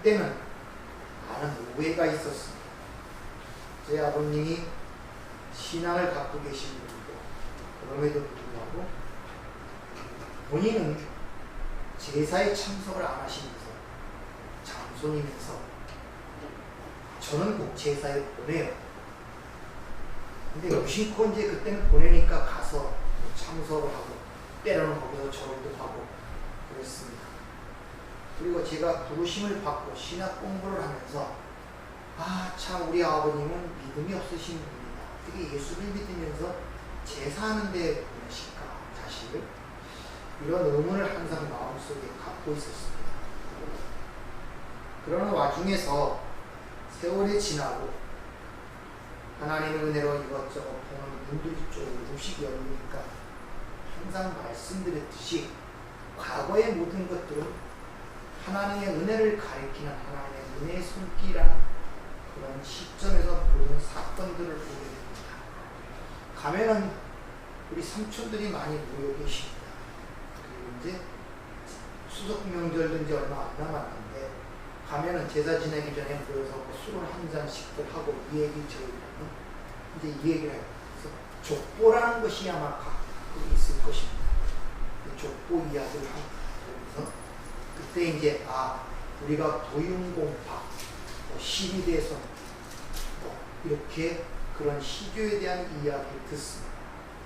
때는 많은 오해가 있었습니다. 제 아버님이 신앙을 갖고 계신 분이고, 그럼에도 불구하고 본인은 제사에 참석을 안 하시면서 장손이면서 저는 꼭 제사에 보내요. 근데 무심코 이제 그때는 보내니까 가서 참석을 하고 때로는 거기서 절도 하고 그랬습니다. 그리고 제가 부르심을 받고 신학 공부를 하면서 참 우리 아버님은 믿음이 없으신 분이다. 어떻게 예수를 믿으면서 제사하는 데 보내실까 자식을? 이런 의문을 항상 마음속에 갖고 있었습니다. 그러는 와중에서 세월이 지나고 하나님의 은혜로 이것저것 보는 눈들이 조금씩 열리니까 항상 말씀드렸듯이 과거의 모든 것들은 하나님의 은혜를 가리키는 하나님의 은혜의 손길이라는 그런 시점에서 모든 사건들을 보게 됩니다. 가면은 우리 삼촌들이 많이 모여 계십니다. 그리고 이제 추석 명절도 이제 얼마 안 남았는데 가면은 제사 지내기 전에 모여서 술을 한 잔씩들 하고 이 얘기 저 얘기 이제 이 얘기를 해요. 그래서 족보라는 것이 아마 가끔 있을 것입니다. 족보 이야기를 하고 그래서 그때 이제 우리가 도윤공파, 시리대선 이렇게 그런 시조에 대한 이야기를 듣습니다.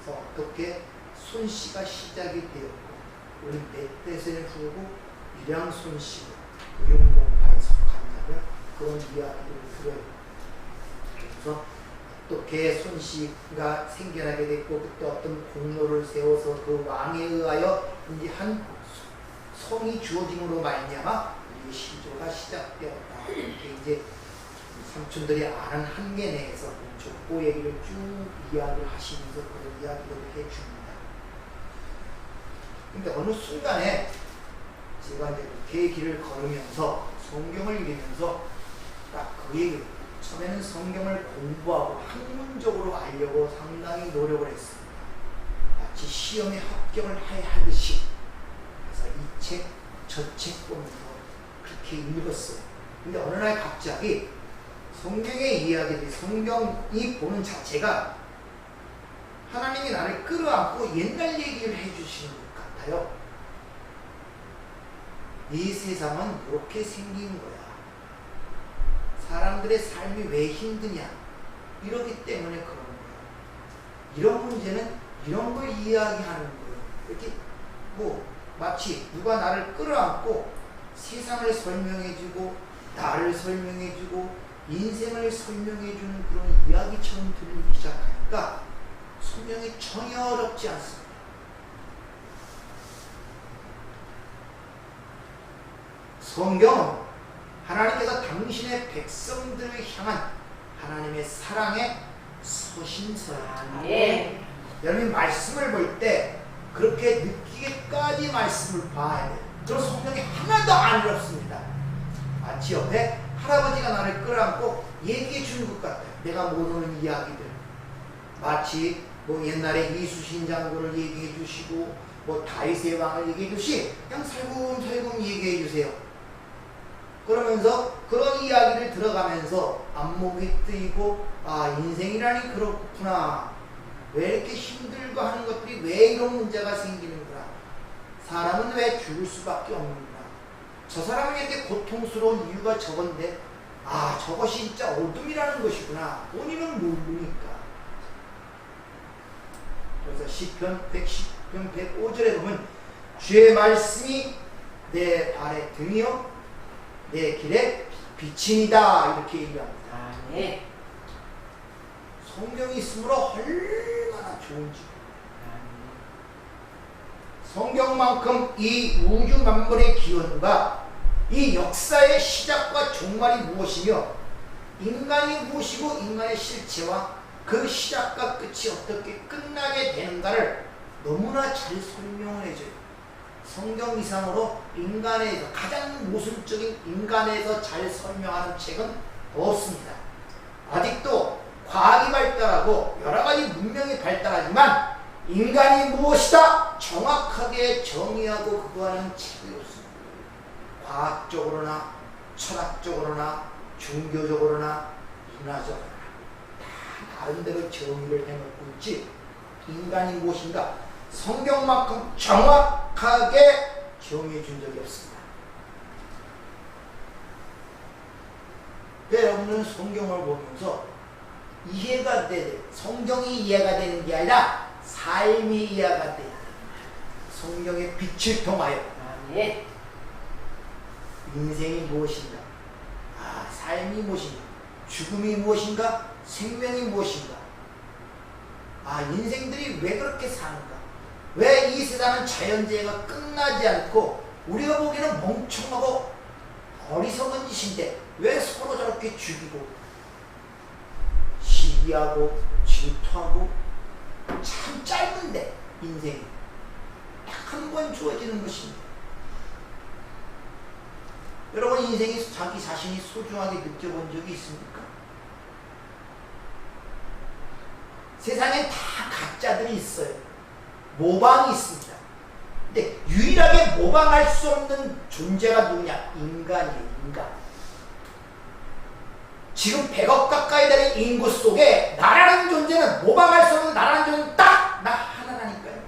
그래서 어떻게 손씨가 시작이 되었고 우리 멧돼지를 부르고 유량 손씨가 도윤공파에 속한다면 그런 이야기를 들어요. 그래서 어떻게 손씨가 생겨나게 됐고 그때 어떤 공로를 세워서 그 왕에 의하여 이제 한 성이 주어짐으로 말미암아 우리의 시조가 시작되었다. 이렇게 이제 삼촌들이 아는 한계 내에서 족보 얘기를 쭉 이야기를 하시면서 그런 이야기를 해줍니다. 근데 어느 순간에 제가 이제 그 길을 걸으면서 성경을 읽으면서 딱 그 얘기를 처음에는 성경을 공부하고 학문적으로 알려고 상당히 노력을 했습니다. 마치 시험에 합격을 하듯이 그래서 이 책, 저 책 보면서 그렇게 읽었어요. 근데 어느 날 갑자기 성경의 이야기들이 성경이 보는 자체가 하나님이 나를 끌어안고 옛날 얘기를 해주시는 것 같아요. 이 세상은 이렇게 생긴 거야. 사람들의 삶이 왜 힘드냐? 이러기 때문에 그런 거예요. 이런 문제는 이런 걸 이야기하는 거예요. 이렇게 마치 누가 나를 끌어안고 세상을 설명해주고 나를 설명해주고 인생을 설명해주는 그런 이야기처럼 들리기 시작하니까 성경이 전혀 어렵지 않습니다. 성경은 하나님께서 당신의 백성들을 향한 하나님의 사랑의 서신서입니다. 네. 여러분 말씀을 볼 때 그렇게 느끼게까지 말씀을 봐야 돼요. 그런 성경이 하나도 안 어렵습니다. 마치 옆에 할아버지가 나를 끌어안고 얘기해 주는 것 같아요. 내가 모르는 이야기들. 마치 옛날에 이수신 장군을 얘기해 주시고 다윗의 왕을 얘기해 주시 그냥 살금살금 얘기해 주세요. 그러면서 그런 이야기를 들어가면서 안목이 뜨이고 인생이라니 그렇구나. 왜 이렇게 힘들고 하는 것들이 왜 이런 문제가 생기는구나. 사람은 왜 죽을 수밖에 없는구나. 저 사람이 이렇게 고통스러운 이유가 저건데 저것이 진짜 어둠이라는 것이구나. 본인은 모르니까. 그래서 시편 110편 105절에 보면 주의 말씀이 내 발의 등이요 내 길에 빛이니다 이렇게 얘기합니다. 네. 성경이 있으므로 얼마나 좋은지. 성경만큼 이 우주 만물의 기원과 이 역사의 시작과 종말이 무엇이며 인간이 무엇이고 인간의 실체와 그 시작과 끝이 어떻게 끝나게 되는가를 너무나 잘 설명을 해줘요. 성경 이상으로 인간에서 가장 모순적인 인간에서 잘 설명하는 책은 없습니다. 아직도 과학이 발달하고 여러 가지 문명이 발달하지만 인간이 무엇이다 정확하게 정의하고 그거하는 책이 없습니다. 과학적으로나 철학적으로나 종교적으로나 문화적으로나 다 나름대로 정의를 해놓고 있지 인간이 무엇인가 성경만큼 정확하게 정의해 준 적이 없습니다. 여러분은 성경을 보면서 이해가 성경이 이해가 되는 게 아니라 삶이 이해가 돼야 성경의 빛을 통하여 인생이 무엇인가, 삶이 무엇인가, 죽음이 무엇인가, 생명이 무엇인가, 인생들이 왜 그렇게 사는가, 왜 이 세상은 자연재해가 끝나지 않고 우리가 보기에는 멍청하고 어리석은 짓인데 왜 서로 저렇게 죽이고 시기하고 질투하고 참 짧은데 인생이 딱 한 번 주어지는 것입니다. 여러분 인생이 자기 자신이 소중하게 느껴본 적이 있습니까? 세상엔 다 가짜들이 있어요. 모방이 있습니다. 근데 유일하게 모방할 수 없는 존재가 누구냐? 인간이에요. 인간. 지금 100억 가까이 되는 인구 속에 나라는 존재는 모방할 수 없는 나라는 존재는 딱 나 하나라니까요.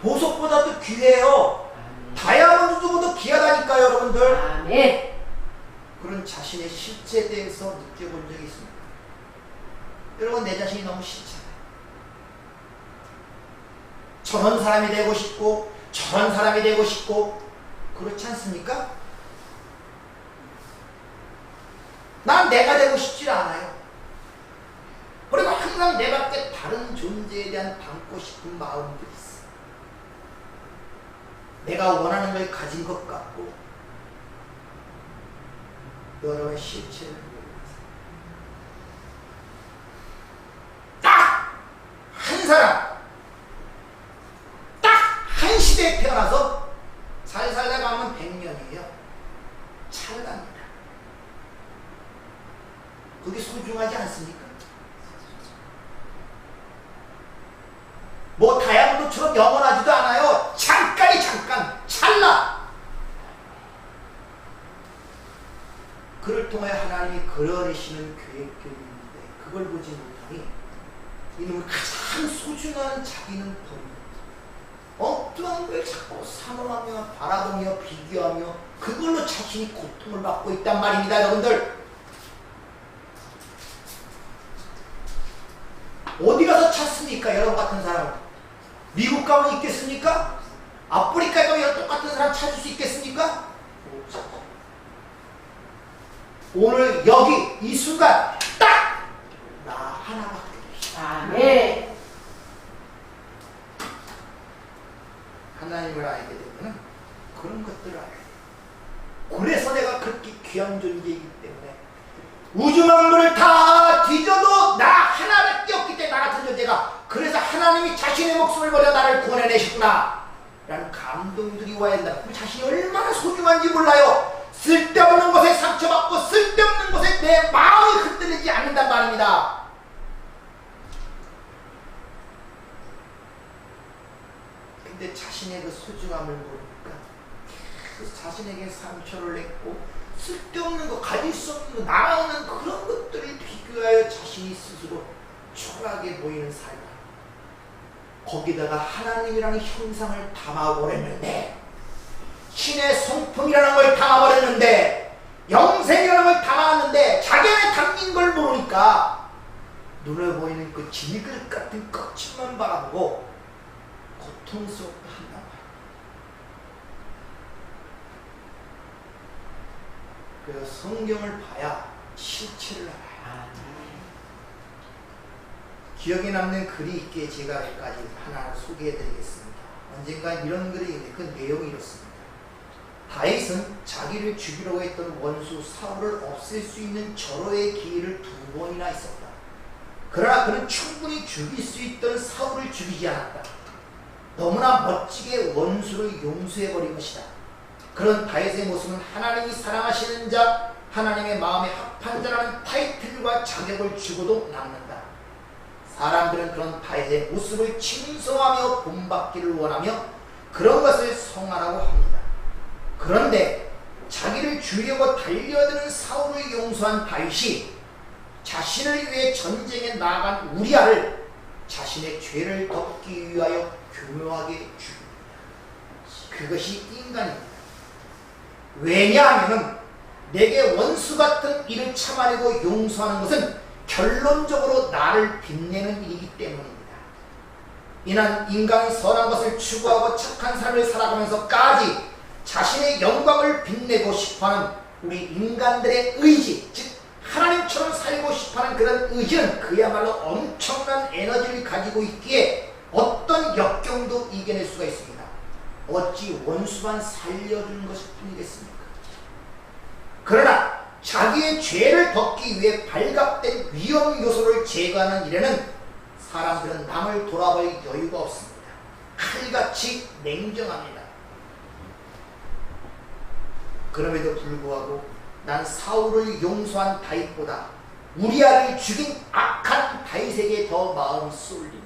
보석보다도 귀해요. 다이아몬드보다 귀하다니까요, 여러분들. 그런 자신의 실체에 대해서 느껴본 적이 있습니다. 여러분 내 자신이 너무 싫잖아요. 저런 사람이 되고 싶고 저런 사람이 되고 싶고 그렇지 않습니까? 난 내가 되고 싶지 않아요. 그리고 항상 내 밖에 다른 존재에 대한 담고 싶은 마음들이 있어. 내가 원하는 걸 가진 것 같고 여러분의 실체를 모르면서 딱 한 사람 딱 한 시대에 태어나서 잘 살다가 하면 100년이에요. 찰나입니다. 그게 소중하지 않습니까? 뭐 다이아몬드처럼 영원하지도 않아요. 잠깐이 잠깐 찰나. 그를 통해 하나님이 그려내시는 계획들이 있는데 그걸 보지 못하니 이놈을 가장 소중한 자기는 버립니다. 엉뚱한 걸 자꾸 사모하며 바라보며 비교하며 그걸로 자신이 고통을 받고 있단 말입니다. 여러분들 어디 가서 찾습니까? 여러분 같은 사람 미국 가면 있겠습니까? 아프리카에 가면 똑같은 사람 찾을 수 있겠습니까? 오늘 여기 이 순간 딱 나 하나밖에 없어. 하나님을 알게 되면 그런 것들을 알게 돼요. 그래서 내가 그렇게 귀한 존재이기 때문에 우주 만물을 다 뒤져도 나 하나밖에 없기 때문에 나 같은 존재가 그래서 하나님이 자신의 목숨을 버려 나를 구원해내셨구나 라는 감동들이 와야 된다. 그럼 자신이 얼마나 소중한지 몰라요. 쓸데없는 것에 상처받고 쓸데없는 것에 내 마음이 흔들리지 않는단 말입니다. 근데 자신의 그 소중함을 모르니까 그래서 자신에게 상처를 냈고 쓸데없는 거, 가질 수 없는 거, 날아오는 그런 것들을 비교하여 자신이 스스로 초라하게 보이는 삶. 거기다가 하나님이라는 형상을 담아버렸는데 신의 성품이라는 걸 담아버렸는데 영생이라는 걸 담아왔는데 자기 안에 담긴 걸 모르니까 눈에 보이는 그 질그릇 같은 껍질만 바라보고 고통스럽게 한단 말이에요. 그래서 성경을 봐야 실체를 알아요. 기억에 남는 글이 있기에 제가 여기까지 하나 소개해드리겠습니다. 언젠가 이런 글이 있는데 그 내용이 이렇습니다. 다윗은 자기를 죽이려고 했던 원수 사울을 없앨 수 있는 절호의 기회를 2번이나 있었다. 그러나 그는 충분히 죽일 수 있던 사울을 죽이지 않았다. 너무나 멋지게 원수를 용서해버린 것이다. 그런 다윗의 모습은 하나님이 사랑하시는 자, 하나님의 마음에 합한 자라는 타이틀과 자격을 주고도 남는다. 사람들은 그런 다윗의 모습을 칭송하며 본받기를 원하며 그런 것을 성하라고 합니다. 그런데 자기를 죽이려고 달려드는 사울을 용서한 다윗이 자신을 위해 전쟁에 나아간 우리아를 자신의 죄를 덮기 위하여 교묘하게 죽입니다. 그것이 인간입니다. 왜냐하면 내게 원수 같은 일을 참아내고 용서하는 것은 결론적으로 나를 빛내는 일이기 때문입니다. 이는 인간은 선한 것을 추구하고 착한 삶을 살아가면서까지 자신의 영광을 빛내고 싶어하는 우리 인간들의 의지, 즉 하나님처럼 살고 싶어하는 그런 의지는 그야말로 엄청난 에너지를 가지고 있기에 어떤 역경도 이겨낼 수가 있습니다. 어찌 원수만 살려주는 것일 뿐이겠습니까? 그러나 자기의 죄를 덮기 위해 발각된 위험 요소를 제거하는 일에는 사람들은 남을 돌아볼 여유가 없습니다. 칼같이 냉정합니다. 그럼에도 불구하고 난 사울을 용서한 다윗보다 우리아를 죽인 악한 다윗에게 더 마음이 쏠립니다.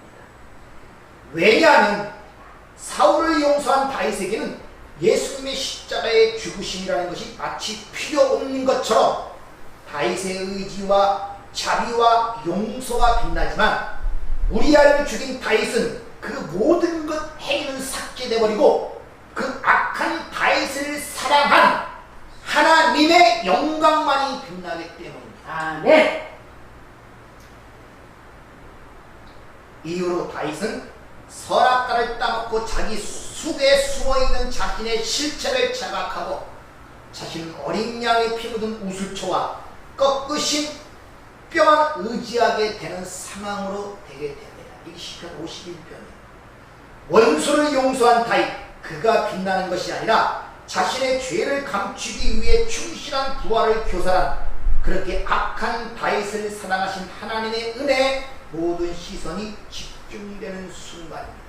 왜냐하면 사울을 용서한 다윗에게는 예수님의 십자가의 죽으심이라는 것이 마치 필요 없는 것처럼 다윗의 의지와 자비와 용서가 빛나지만 우리아를 죽인 다윗은 그 모든 것 행위는 삭제되어버리고 그 악한 다윗을 사랑한 하나님의 영광만이 빛나기 때문입니다. 아멘. 이후로 다윗은 선악과를 따먹고 자기 숲에 숨어있는 자신의 실체를 자각하고 자신은 어린 양의 피 묻은 우슬초와 꺾으신 뼈만 의지하게 되는 상황으로 되게 됩니다. 이게 시편 51편이에요. 원수를 용서한 다윗, 그가 빛나는 것이 아니라 자신의 죄를 감추기 위해 충실한 부하를 교살한 그렇게 악한 다윗을 사랑하신 하나님의 은혜에 모든 시선이 집중되는 순간입니다.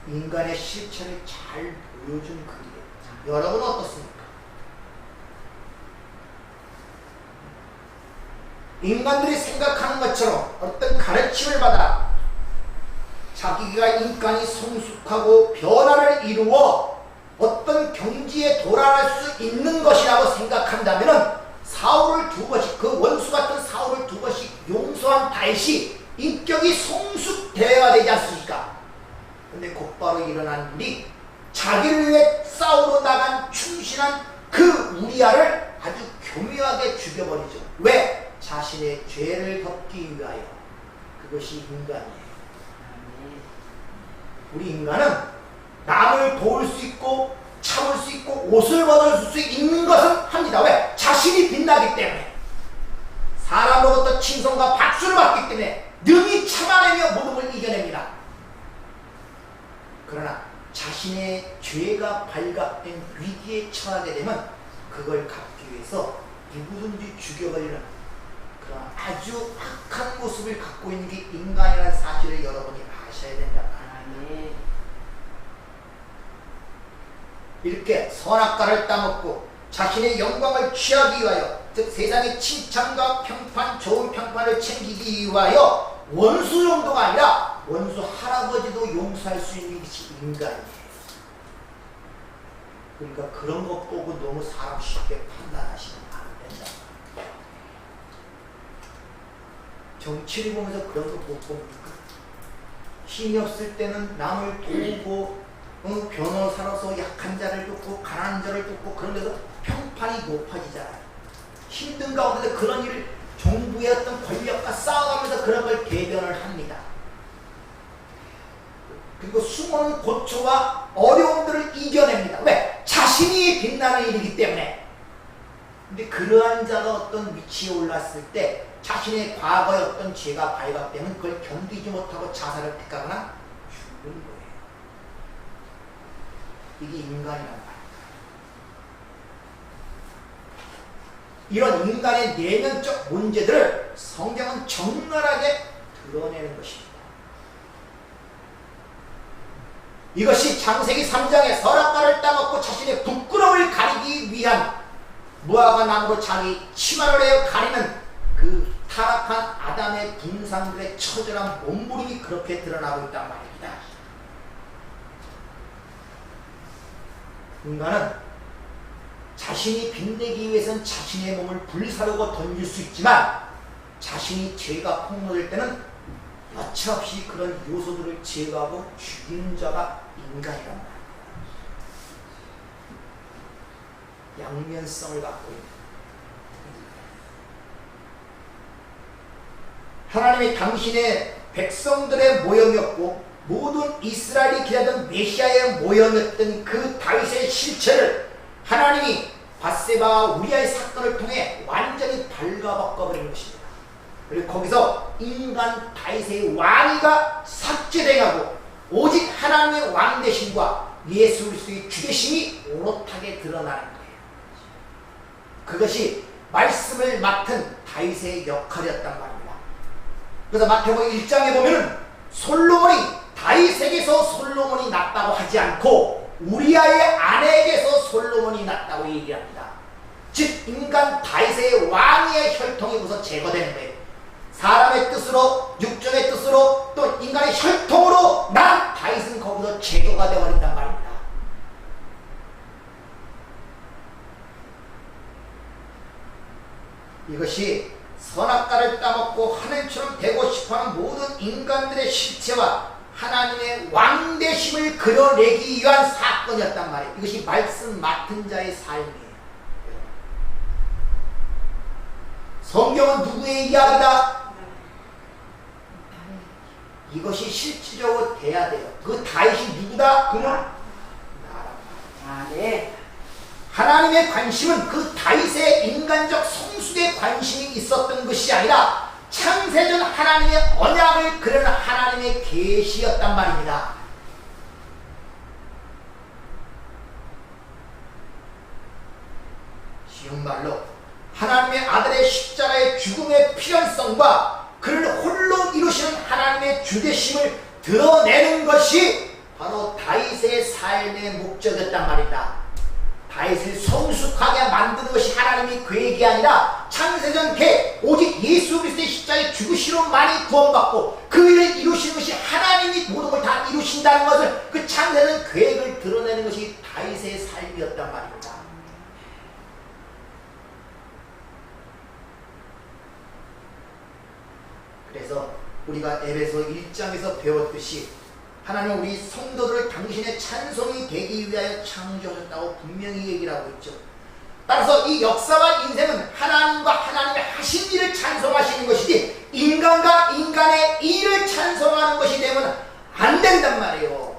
인간의 실체를 잘 보여준 글이에요. 여러분은 어떻습니까? 인간들이 생각하는 것처럼 어떤 가르침을 받아 자기가 인간이 성숙하고 변화를 이루어 어떤 경지에 도달할 수 있는 것이라고 생각한다면 사울을 두 번씩, 그 원수 같은 사울을 두 번씩 용서한 다윗이 인격이 성숙되어야 되지 않습니까? 근데 곧바로 일어난 일이 자기를 위해 싸우러 나간 충실한 그 우리아를 아주 교묘하게 죽여버리죠. 왜? 자신의 죄를 덮기 위하여. 그것이 인간이에요. 우리 인간은 남을 도울 수 있고 참을 수 있고 옷을 벗을 수 있는 것은 합니다. 왜? 자신이 빛나기 때문에. 사람으로부터 칭송과 박수를 받기 때문에 능히 참아내며 모든 걸 이겨냅니다. 그러나 자신의 죄가 발각된 위기에 처하게 되면 그걸 갚기 위해서 누구든지 죽여버리는 그런 아주 악한 모습을 갖고 있는 게 인간이라는 사실을 여러분이 아셔야 된다. 이렇게 선악과를 따먹고 자신의 영광을 취하기 위하여, 즉 세상의 칭찬과 평판, 좋은 평판을 챙기기 위하여 원수 정도가 아니라 원수 할아버지도 용서할 수 있는 것이 인간이에요. 그러니까 그런 것 보고 너무 사람 쉽게 판단하시면 안 된다. 정치를 보면서 그런 거 못 봅니까? 힘이 없을 때는 남을 도우고 변호사로서 약한 자를 돕고 가난한 자를 돕고 그런 데서 평판이 높아지잖아요. 힘든 가운데 그런 일을 정부의 어떤 권력과 싸워가면서 그런 걸 대변을 합니다. 그리고 수많은 고초와 어려움들을 이겨냅니다. 왜? 자신이 빛나는 일이기 때문에. 근데 그러한 자가 어떤 위치에 올랐을 때 자신의 과거의 어떤 죄가 발각되면 그걸 견디지 못하고 자살을 택하거나 죽는 거예요. 이게 인간이란 말이에요. 이런 인간의 내면적 문제들을 성경은 적나라하게 드러내는 것입니다. 이것이 창세기 3장에 선악과를 따먹고 자신의 부끄러움을 가리기 위한 무화과 나무로 자기 치마를 내어 가리는 그 타락한 아담의 분상들의 처절한 몸부림이 그렇게 드러나고 있단 말입니다. 인간은 자신이 빛내기 위해서는 자신의 몸을 불사르고 던질 수 있지만 자신이 죄가 폭로될 때는 여차없이 그런 요소들을 제거하고 죽이는 자가 인간이란 말이에요. 양면성을 갖고 있는 하나님이 당신의 백성들의 모형이었고 모든 이스라엘이 기다리던 메시아의 모형이었던 그 다윗의 실체를 하나님이 밧세바와 우리아의 사건을 통해 완전히 발가벗겨버린 것입니다. 그리고 거기서 인간 다윗의 왕위가 삭제되고 오직 하나님의 왕 되심과 예수 그리스도의 주 되심이 오롯하게 드러나는 거예요. 그것이 말씀을 맡은 다윗의 역할이었단 말입니다. 그래서 마태복음 1장에 보면은 솔로몬이 다윗에게서 솔로몬이 났다고 하지 않고 우리아의 아내에게서 솔로몬이 났다고 얘기합니다. 즉 인간 다윗의 왕위의 혈통이 우선 제거되는 거예요. 사람의 뜻으로 육정의 뜻으로 또 인간의 혈통으로 난 다윗은 거기서 제거가 되어버린단 말입니다. 이것이 선악과를 따먹고 하늘처럼 되고 싶어하는 모든 인간들의 실체와 하나님의 왕되심을 그려내기 위한 사건이었단 말이에요. 이것이 말씀 맡은 자의 삶이에요. 성경은 누구의 이야기다? 이것이 실질적으로 돼야 돼요. 그 다윗이 누구다? 그는 나라. 네. 하나님의 관심은 그 다윗의 인간적 성숙에 관심이 있었던 것이 아니라 창세전 하나님의 언약을 그리는 하나님의 계시였단 말입니다. 쉬운 말로 하나님의 아들의 십자가의 죽음의 필연성과 그를 홀로 이루시는 하나님의 주되심을 드러내는 것이 바로 다윗의 삶의 목적이었단 말입니다. 다윗을 성숙하게 만드는 것이 하나님의 계획이 아니라 창세전 계 오직 예수 그리스도의 십자가의 죽으심으로만이 구원받고 그 일을 이루시는 것이 하나님이 모든 걸 다 이루신다는 것을 그 창세전 계획을 드러내는 것이 다윗의 삶이었단 말입니다. 그래서 우리가 에베소 1장에서 배웠듯이 하나님은 우리 성도들을 당신의 찬송이 되기 위하여 창조하셨다고 분명히 얘기를 하고 있죠. 따라서 이 역사와 인생은 하나님과 하나님의 하신 일을 찬송하시는 것이지 인간과 인간의 일을 찬송하는 것이 되면 안 된단 말이에요.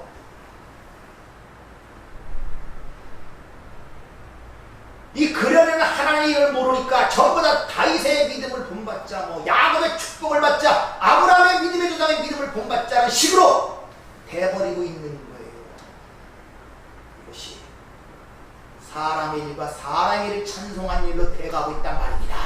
이 그려내는 하나님의 일을 모르니까 전부 다 다윗의 믿음을 본받자 뭐 야곱의 축복을 받자 아브라함의 믿음의 조상의 믿음을 본받자는 식으로 돼버리고 있는 거예요. 이것이 사람의 일과 사람의 일을 찬송한 일로 돼가고 있단 말입니다.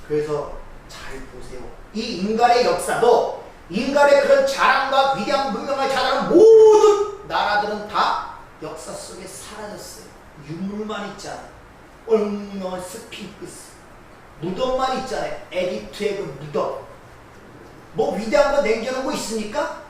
그래서 잘 보세요. 이 인간의 역사도 인간의 그런 자랑과 위대한 문명을 자랑하는 모든 나라들은 다 역사 속에 사라졌어요. 유물만 있잖아요. 얼마나 스핑크스 무덤만 있잖아요. 에집트의 그 무덤. 뭐 위대한 거 남겨놓은 거 있습니까?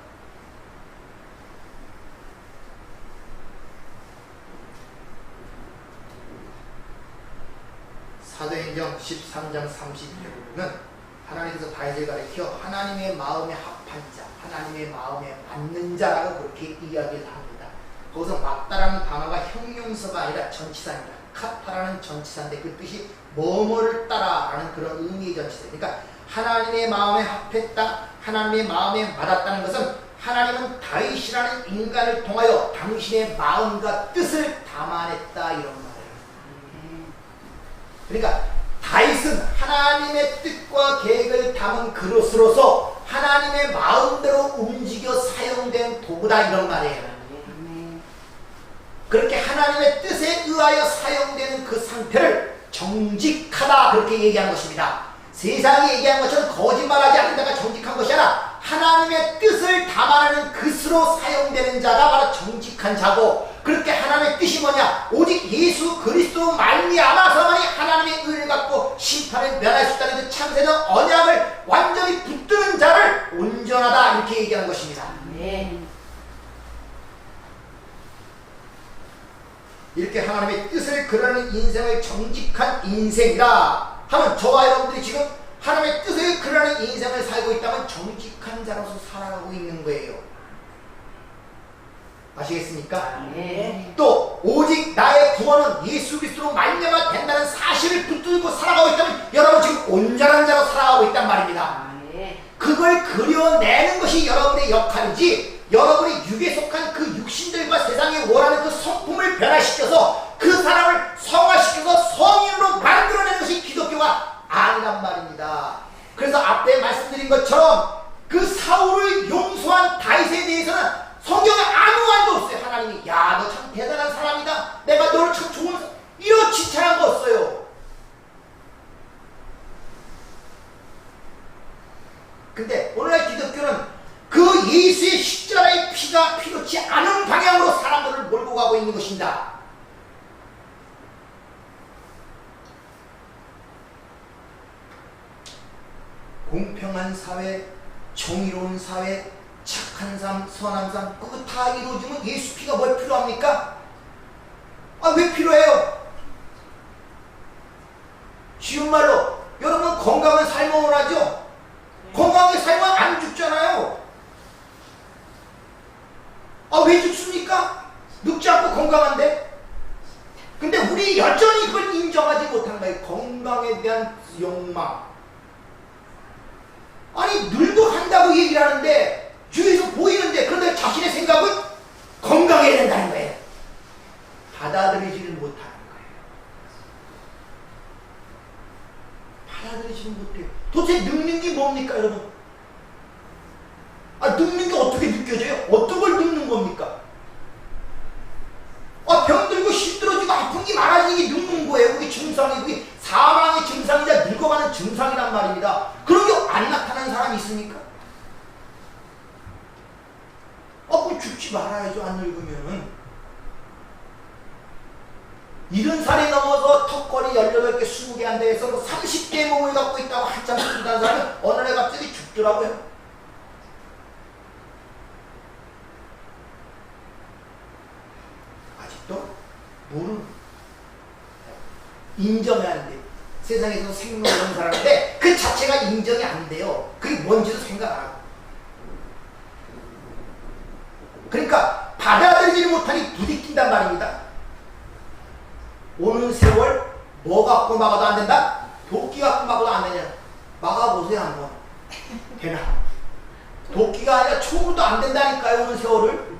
사도행전 13장 30절에 보면 하나님께서 다윗을 가리켜 하나님의 마음에 합한 자, 하나님의 마음에 맞는 자라고 그렇게 이야기를 합니다. 거기서 맞다라는 단어가 형용사가 아니라 전치사입니다. 카타라는 전치사인데 그 뜻이 뭐뭐를 따라라는 그런 의미의 전치사. 그러니까 하나님의 마음에 합했다, 하나님의 마음에 맞았다는 것은 하나님은 다윗이라는 인간을 통하여 당신의 마음과 뜻을 담아냈다 이런 말이에요. 그러니까 다윗은 하나님의 뜻과 계획을 담은 그릇으로서 하나님의 마음대로 움직여 사용된 도구다 이런 말이에요. 그렇게 하나님의 뜻에 의하여 사용되는 그 상태를 정직하다 그렇게 얘기한 것입니다. 세상이 얘기한 것처럼 거짓말하지 않는 자가 정직한 것이 아니라 하나님의 뜻을 담아내는 그릇으로 사용되는 자가 바로 정직한 자고, 그렇게 하나님의 뜻이 뭐냐? 오직 예수 그리스도 말미암아서만이 하나님의 의를 갖고 심판을 면할 수 있다는 그 창세전 언약을 완전히 붙드는 자를 온전하다 이렇게 얘기하는 것입니다. 아멘. 이렇게 하나님의 뜻을 그려내는 인생을 정직한 인생이라 하면 저와 여러분들이 지금 하나님의 뜻을 그려내는 인생을 살고 있다면 정직한 자로서 살아가고 있는 거예요. 아시겠습니까? 아멘. 또 오직 나의 구원은 예수 그리스도로 말미암아 된다는 사실을 붙들고 살아가고 있다면 여러분 지금 온전한 자로 살아가고 있단 말입니다. 아멘. 그걸 그려내는 것이 여러분의 역할이지, 여러분이 육에 속한 그 육신들과 세상이 원하는 그 성품을 변화시켜서 그 사람을 성화시켜서 성인으로 만들어내는 것이 기독교가 아니란 말입니다. 그래서 앞에 말씀드린 것처럼 그 사울을 용서한 다윗에 대해서는 성경에 아무 말도 없어요. 하나님이 야, 너 참 대단한 사람이다, 내가 너를 참 좋은 사람, 이런 칭찬한 거 없어요. 근데 오늘날 기독교는 그 예수의 십자가의 피가 필요치 않은 방향으로 사람들을 몰고 가고 있는 것입니다. 공평한 사회, 정의로운 사회, 착한 삶, 선한 삶, 그거 다 이루어지면 예수 피가 뭘 필요합니까? 아, 왜 필요해요? 쉬운 말로 여러분 건강한 삶을 원하죠? 건강하게 살면 안 죽잖아요. 아, 왜 죽습니까? 늙지 않고 건강한데? 근데 우리 여전히 그걸 인정하지 못한 거예요. 건강에 대한 욕망. 아니, 늙어간다고 얘기를 하는데 주위에서 보이는데, 그런데 자신의 생각은 건강해야 된다는 거예요. 받아들이지를 못하는 거예요. 받아들이지를 못해요. 도대체 늙는 게 뭡니까, 여러분? 아, 늙는 게 어떻게 느껴져요? 어떤 걸 늙는 겁니까? 아, 병들고 힘들어지고 아픈 게 많아지는 게 늙는 거예요. 그게 증상이, 그게 사망의 증상이자 늙어가는 증상이란 말입니다. 그런 게 안 나타나는 사람이 있습니까? 그럼 죽지 말아야죠, 안 늙으면은. 70살이 넘어서 턱걸이 18개, 20개 한다 해서 30개의 몸을 갖고 있다고 한참 죽는다는 사람이 어느 날 갑자기 죽더라고요. 아직도 모르는, 인정이 안 돼요. 세상에서 생명을 얻는 사람인데 그 자체가 인정이 안 돼요. 그게 뭔지도 생각 안 하고. 그러니까 받아들이지 못하니 부딪힌단 말입니다. 오는 세월 뭐 갖고 막아도 안 된다? 도끼 갖고 막아도 안 되냐? 막아보세요 한번. 되나? 도끼가 아니라 총으로도 안 된다니까요. 오는 세월을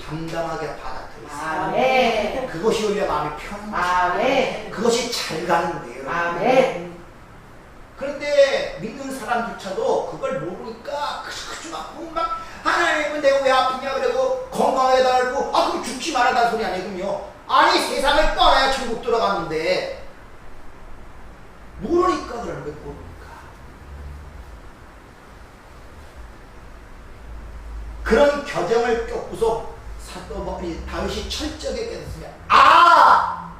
담담하게 받아들이세요. 아멘. 그것이 오히려 마음이 편한 아멘. 그것이 잘 가는 거예요. 아멘. 그런데 믿는 사람조차도 그걸 모르니까 막 하나님은 내가 왜 아프냐 그러고 건강하게 달고, 아 그럼 죽지 말아달라는 소리 아니군요. 아니, 세상을 떠나야 천국 들어가는데 모르니까 그러는 거예요. 모르니까. 그런 겨정을 쫓고서 다윗이 철저하게 깨닫습니다. 아!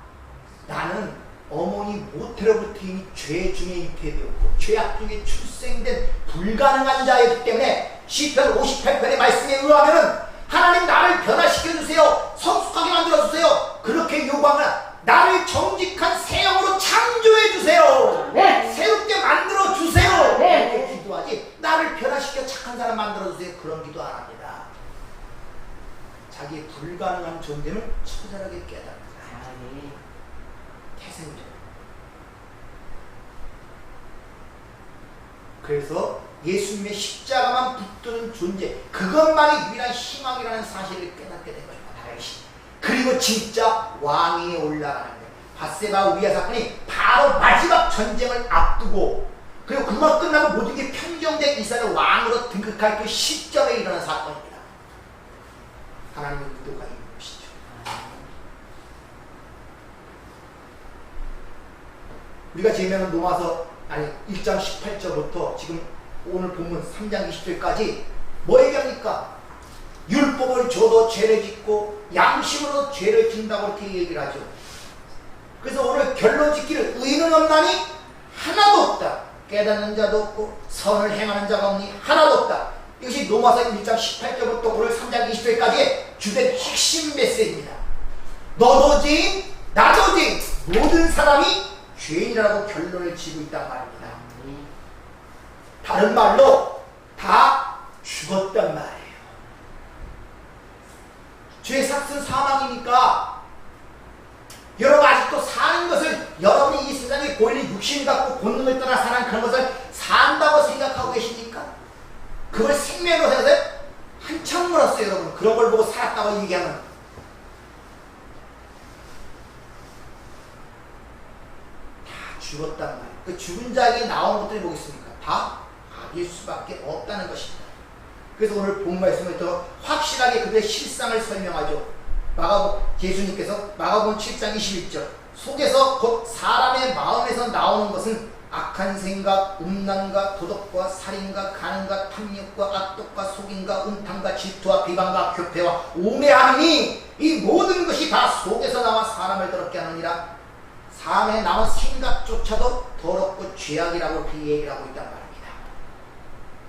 나는 어머니 모태로부터 이미 죄 중에 잉태되었고 죄악 중에 출생된 불가능한 자이기 때문에 시편 58편의 말씀에 의하면은 하나님 나를 변화시켜주세요, 성숙하게 만들어주세요, 그렇게 요구하면 나를 정직한 새 영으로 창조해주세요, 네. 새롭게 만들어주세요, 네. 이렇게 기도하지, 나를 변화시켜 착한 사람 만들어주세요, 그런 기도 안 합니다. 자기의 불가능한 존재를 처절하게 깨닫습니다. 태생적. 그래서 예수님의 십자가만 붙드는 존재, 그것만이 유일한 희망이라는 사실을 깨닫게 된 것입니다. 그리고 진짜 왕위에 올라가는 거예요. 밧세바 우리아 사건이 바로 마지막 전쟁을 앞두고, 그리고 그만 끝나고 모든 게 평정된 이스라엘 왕으로 등극할 그 시점에 일어난 사건입니다. 하나님의 의도가 있는 것이죠. 우리가 지금 로마서 1장 18절부터 지금 오늘 본문 3장 20절까지 뭐 얘기합니까? 율법을 줘도 죄를 짓고 양심으로 죄를 짓는다고 이렇게 얘기를 하죠. 그래서 오늘 결론 짓기를 의인은 없나니 하나도 없다. 깨닫는 자도 없고 선을 행하는 자가 없니 하나도 없다. 이것이 로마서 1장 18절부터 오늘 3장 20절까지의 주된 핵심 메시지입니다. 너도 죄인, 나도 죄인, 모든 사람이 죄인이라고 결론을 지고 있단 말입니다. 다른 말로 다 죽었단 말이에요. 죄의 삭은 사망이니까 여러분 아직도 사는 것을, 여러분이 이 세상에 본래 육신 갖고 본능을 떠나 사는 그런 것을 산다고 생각하고 계십니까? 그걸 생명으로 생각해서 한참 멀었어요. 여러분 그런 걸 보고 살았다고 얘기하면 다 죽었단 말이에요. 그 죽은 자에게 나온 것들이 뭐겠습니까? 다 악일 수밖에 없다는 것입니다. 그래서 오늘 본 말씀을 더 확실하게 그들의 실상을 설명하죠. 예수님께서 마가복음 7장 21절 속에서 곧 사람의 마음에서 나오는 것은 악한 생각, 음란과 도덕과 살인과 간음과 탐욕과 악독과 속임과 음탕과 질투와 비방과 교패와 우매함이니 이 모든 것이 다 속에서 나와 사람을 더럽게 하느니라. 사람의 남은 생각조차도 더럽고 죄악이라고 그 얘기를 하고 있단 말입니다.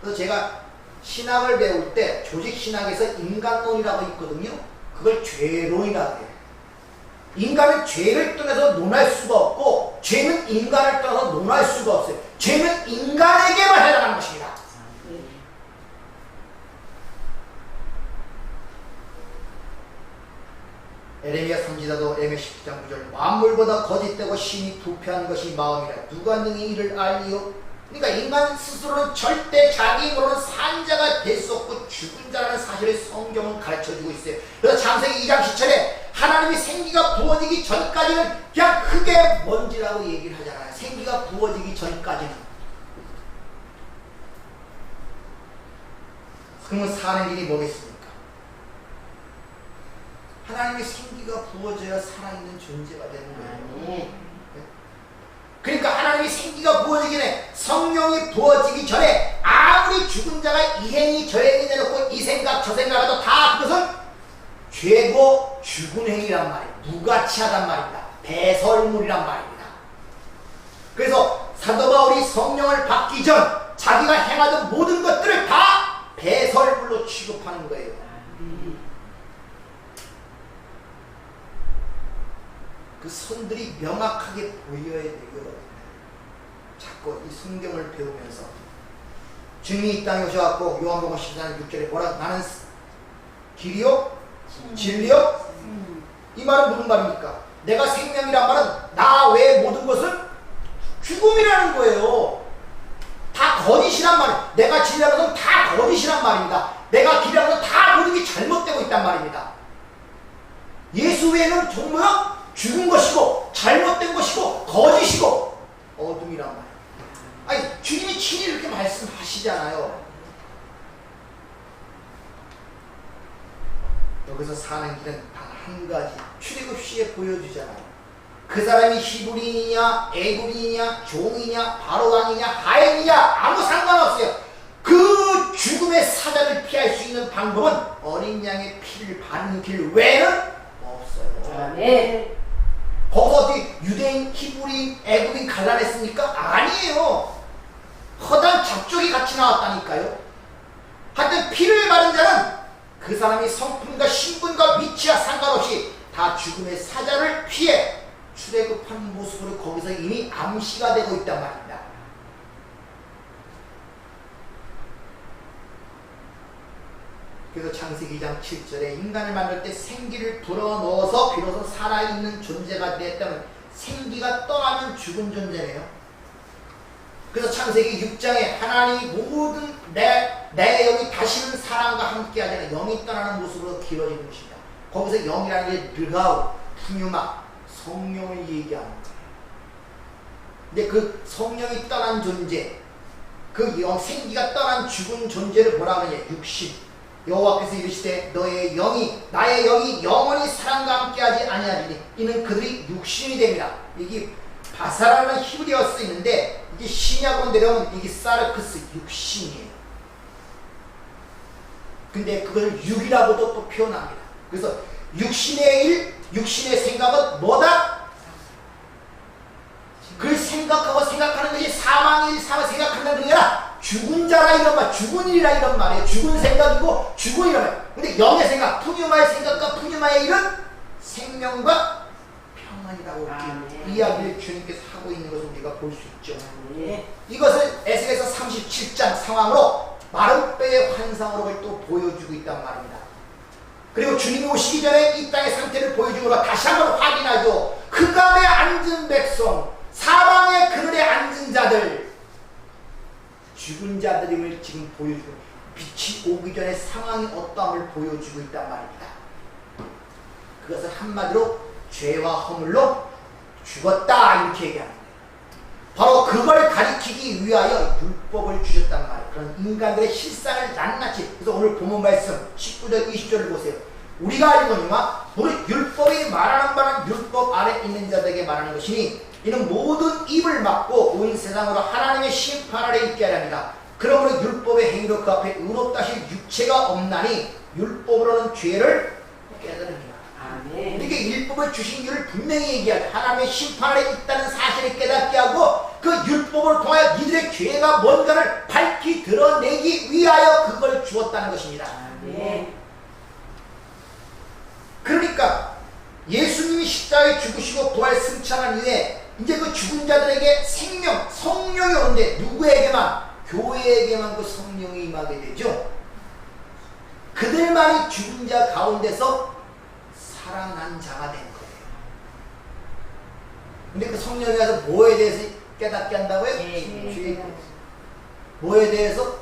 그래서 제가 신학을 배울 때 조직신학에서 인간론이라고 있거든요. 그걸 죄론이라고 해요. 인간은 죄를 떠나서 논할 수가 없고 죄는 인간을 떠나서 논할 수가 없어요. 죄는 인간에게만 해당하는 것입니다. 에레미야 선지자도 에레미야 17장 9절 만물보다 거짓되고 심히 부패한 것이 마음이라 누가 능히 이를 알리요? 그러니까 인간 스스로는 절대 자기 힘으로는 산자가 될 수 없고 죽은 자라는 사실을 성경은 가르쳐주고 있어요. 그래서 창세기 2장 10절에 하나님이 생기가 부어지기 전까지는 그냥 흙의 먼지라고 얘기를 하잖아요. 생기가 부어지기 전까지는. 그러면 사는 일이 뭐겠습니까? 하나님의 생기가 부어져야 살아있는 존재가 되는 거예요. 그러니까 하나님의 생기가 부어지기 전에, 성령이 부어지기 전에 아무리 죽은 자가 이 행위 저 행위 내놓고 이 생각 저 생각해도 다 그것은 죄고 죽은 행위란 말이에요. 무가치하단 말입니다. 배설물이란 말입니다. 그래서 사도 바울이 성령을 받기 전 자기가 행하던 모든 것들을 다 배설물로 취급하는 거예요. 그 선들이 명확하게 보여야 되거든요. 자꾸 이 성경을 배우면서 증인이 이 땅에 오셔갖고 요한복음 14장 6절에 뭐라, 나는 길이요 진리요, 이 말은 무슨 말입니까? 내가 생명이란 말은 나 외의 모든 것은 죽음이라는 거예요. 다 거짓이란 말이에요. 내가 진리라는 것은 다 거짓이란 말입니다. 내가 길이라는 것은 다 모든 게 잘못되고 있단 말입니다. 예수 외에는 정말 죽은 것이고 잘못된 것이고 거짓이고 어둠이란 말이에요. 아니 주님이 친히 이렇게 말씀하시잖아요. 여기서 사는 길은 단 한 가지, 출애굽시에 보여주잖아요. 그 사람이 히브리인이냐 애굽인이냐 종이냐 바로왕이냐 하인이냐 아무 상관없어요. 그 죽음의 사자를 피할 수 있는 방법은 어린 양의 피를 바르는 길 외에는 없어요. 네. 거기서 어떻게 유대인, 히브리인, 애굽인 갈라냈습니까? 아니에요. 허다한 잡족이 같이 나왔다니까요. 하여튼 피를 바른 자는 그 사람이 성품과 신분과 위치와 상관없이 다 죽음의 사자를 피해 출애굽한 모습으로 거기서 이미 암시가 되고 있단 말입니다. 그래서 창세기 2장 7절에 인간을 만들 때 생기를 불어넣어서 비로소 살아있는 존재가 됐다면 생기가 떠나면 죽은 존재네요. 그래서 창세기 6장에 하나님이 모든 내 영이 다시는 사람과 함께하지 않아 영이 떠나는 모습으로 길어지는 것입니다. 거기서 영이라는 게 르하우, 푸뉴마, 성령을 얘기하는 거예요. 근데 그 성령이 떠난 존재, 그 영, 생기가 떠난 죽은 존재를 뭐라 하느냐? 육신. 여호와께서 이르시되 너의 영이, 나의 영이 영원히 사람과 함께하지 아니하리니 이는 그들이 육신이 됩니다. 이게 바사라는 히브리어가 쓰이는데 이게 신약으로 내려오면 이게 사르크스, 육신이에요. 근데 그걸 육이라고도 또 표현합니다. 그래서 육신의 일, 육신의 생각은 뭐다? 그걸 생각하고 생각하는 것이 사망의 일, 사망 생각한다는 게 아니라 죽은 자라 이런 말, 죽은 일이라 이런 말이에요. 죽은 생각이고 죽은 이란 말. 근데 영의 생각, 푸뉴마의 생각과 푸뉴마의 일은 생명과 평안이라고 이렇게 이야기를 주님께서 하고 있는 것을 우리가 볼 수 있죠. 이것을 에스겔서 37장 상황으로 마른 뼈의 환상으로 또 보여주고 있단 말입니다. 그리고 주님이 오시기 전에 이 땅의 상태를 보여주므로 다시 한번 확인하죠. 흑암에 앉은 백성, 사방의 그늘에 앉은 자들, 죽은 자들임을 지금 보여주고 빛이 오기 전에 상황이 어떠함을 보여주고 있단 말입니다. 그것을 한마디로 죄와 허물로 죽었다 이렇게 얘기합니다. 바로 그걸 가리키기 위하여 율법을 주셨단 말이에요. 그런 인간들의 실상을 낱낱이. 그래서 오늘 본문 말씀 19절 20절을 보세요. 우리가 알거니와 무릇 율법이 말하는 바는 율법 아래 있는 자들에게 말하는 것이니 이는 모든 입을 막고 온 세상으로 하나님의 심판 아래 있게 하려 합니다. 그러므로 율법의 행위로 그 앞에 의롭다 하실 육체가 없나니 율법으로는 죄를 깨달으니라. 이렇게 율법을 주신 이유를 분명히 얘기하죠. 하나님의 심판 아래 있다는 사실을 깨닫게 하고 그 율법을 통하여 이들의 죄가 뭔가를 밝히 드러내기 위하여 그걸 주었다는 것입니다. 그러니까 예수님이 십자가에 죽으시고 부활 승천한 이후에 이제 그 죽은 자들에게 생명, 성령이 오는데 누구에게만? 교회에게만 그 성령이 임하게 되죠. 그들만이 죽은 자 가운데서 살아난 자가 된 거예요. 근데 그 성령이 와서 뭐에 대해서 깨닫게 한다고요? 죄에 대해서. 뭐에 대해서?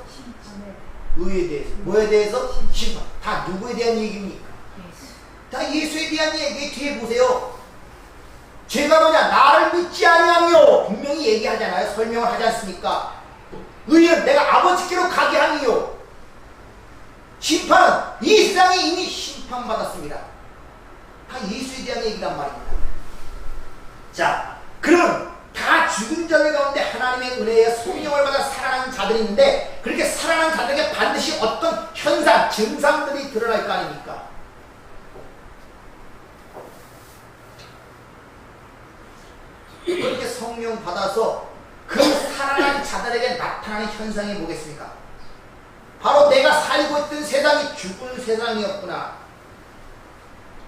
의에 대해서. 뭐에 대해서? 심판. 다 누구에 대한 얘기입니까? 다 예수에 대한 얘기. 뒤에 보세요. 죄가 뭐냐? 나를 믿지 아니하며 분명히 얘기하잖아요. 설명을 하지 않습니까? 의는 내가 아버지께로 가게 하니요. 심판은 이 세상이 이미 심판받았습니다. 다 예수에 대한 얘기란 말입니다. 자, 그럼 다 죽은 자들 가운데 하나님의 은혜에 성령을 받아 살아난 자들이 있는데 그렇게 살아난 자들에게 반드시 어떤 현상, 증상들이 드러날 거 아닙니까? 그렇게 성령 받아서 그 살아난 자들에게 나타나는 현상이 뭐겠습니까? 바로 내가 살고 있던 세상이 죽은 세상이었구나.